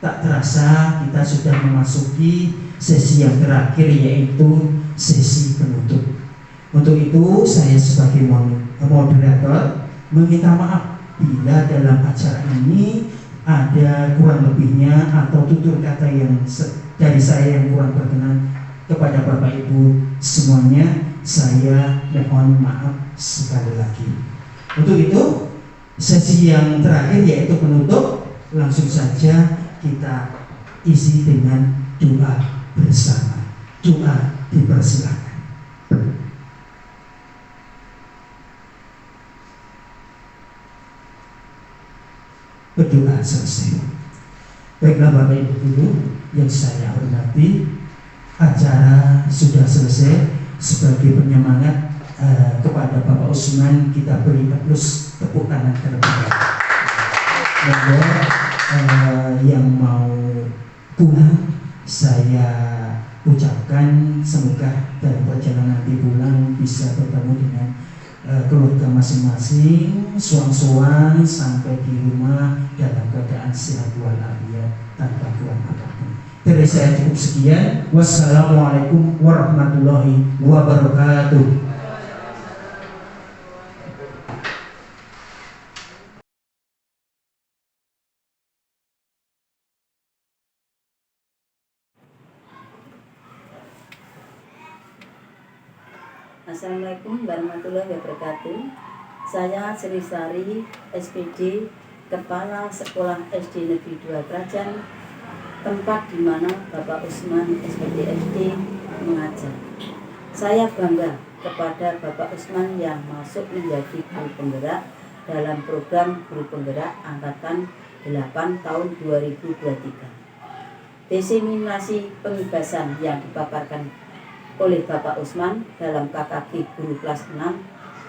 Tak terasa kita sudah memasuki sesi yang terakhir, yaitu sesi penutup. Untuk itu saya sebagai moderator meminta maaf bila dalam acara ini ada kurang lebihnya atau tutur kata yang dari saya yang kurang berkenan kepada Bapak Ibu semuanya. Saya mohon maaf sekali lagi. Untuk itu sesi yang terakhir yaitu penutup, langsung saja kita isi dengan doa bersama. Doa dipersilakan. Berdoa selesai. Baiklah Bapak Ibu guru yang saya hormati, acara sudah selesai. Sebagai penyemangat kepada Bapak Usman, kita beri aplaus tepuk tangan terlebih dahulu. Yang mau pulang, saya ucapkan semoga dalam perjalanan nanti pulang bisa bertemu dengan keluarga masing-masing, suang-suang sampai di rumah dalam keadaan sehat walafiat tanpa gangguan apapun. Dari saya cukup sekian. Wassalamualaikum warahmatullahi wabarakatuh. Assalamualaikum warahmatullahi wabarakatuh. Saya Sri Sari, SPD, Kepala Sekolah SD Negeri 2 Krajan, tempat di mana Bapak Usman SPD SD mengajar. Saya bangga kepada Bapak Usman yang masuk menjadi guru penggerak dalam program Guru Penggerak Angkatan 8 tahun 2023. Diseminasi pengibasan yang dipaparkan oleh Bapak Usman dalam KKG Guru Kelas 6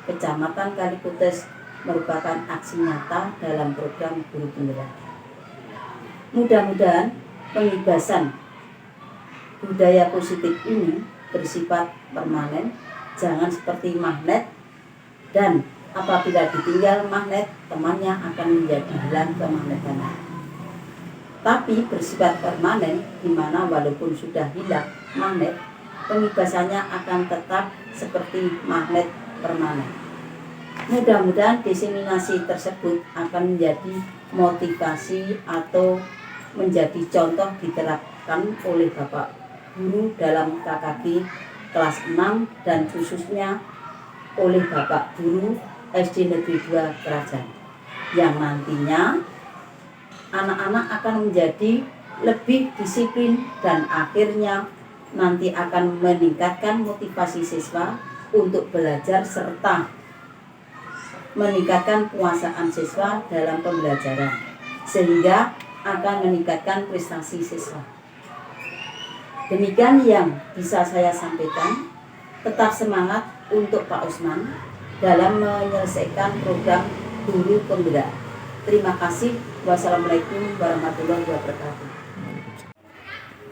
Kecamatan Kalikutes merupakan aksi nyata dalam program Guru Penggerak. Mudah-mudahan pengibasan budaya positif ini bersifat permanen, jangan seperti magnet, dan apabila ditinggal magnet, temannya akan menjadi hilang kemagnetannya. Tapi bersifat permanen, di mana walaupun sudah hilang magnet, pengibasannya akan tetap seperti magnet permanen. Mudah-mudahan diseminasi tersebut akan menjadi motivasi atau menjadi contoh diterapkan oleh Bapak Guru dalam KKG kelas 6 dan khususnya oleh Bapak Guru SD Negeri 2 Krajan, yang nantinya anak-anak akan menjadi lebih disiplin dan akhirnya nanti akan meningkatkan motivasi siswa untuk belajar serta meningkatkan penguasaan siswa dalam pembelajaran sehingga akan meningkatkan prestasi siswa. Demikian yang bisa saya sampaikan. Tetap semangat untuk Pak Usman dalam menyelesaikan program Guru Penggerak. Terima kasih. Wassalamualaikum warahmatullahi wabarakatuh.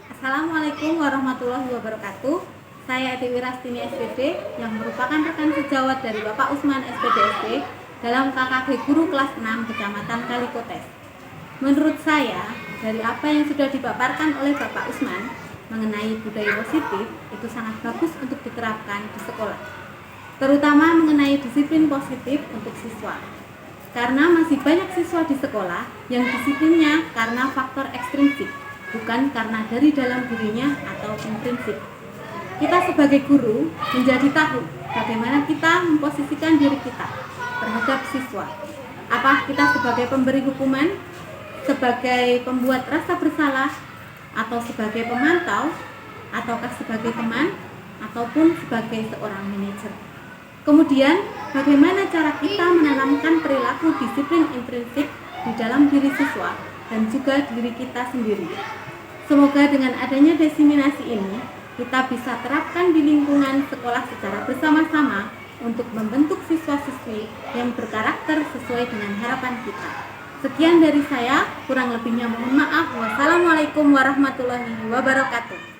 Assalamualaikum warahmatullahi wabarakatuh. Saya Dewi Rastini SPD yang merupakan rekan sejawat dari Bapak Usman SPD SD dalam KKG Guru Kelas 6 Kecamatan Kalikotes. Menurut saya, dari apa yang sudah dipaparkan oleh Bapak Usman mengenai budaya positif itu sangat bagus untuk diterapkan di sekolah, terutama mengenai disiplin positif untuk siswa. Karena masih banyak siswa di sekolah yang disiplinnya karena faktor ekstrinsik, bukan karena dari dalam dirinya atau intrinsik. Kita sebagai guru menjadi tahu bagaimana kita memposisikan diri kita terhadap siswa. Apa kita sebagai pemberi hukuman, sebagai pembuat rasa bersalah, atau sebagai pemantau, ataukah sebagai teman, ataupun sebagai seorang manajer. Kemudian, bagaimana cara kita menanamkan perilaku disiplin intrinsik di dalam diri siswa dan juga diri kita sendiri. Semoga dengan adanya diseminasi ini, kita bisa terapkan di lingkungan sekolah secara bersama-sama untuk membentuk siswa-siswi yang berkarakter sesuai dengan harapan kita. Sekian dari saya, kurang lebihnya mohon maaf. Wassalamualaikum warahmatullahi wabarakatuh.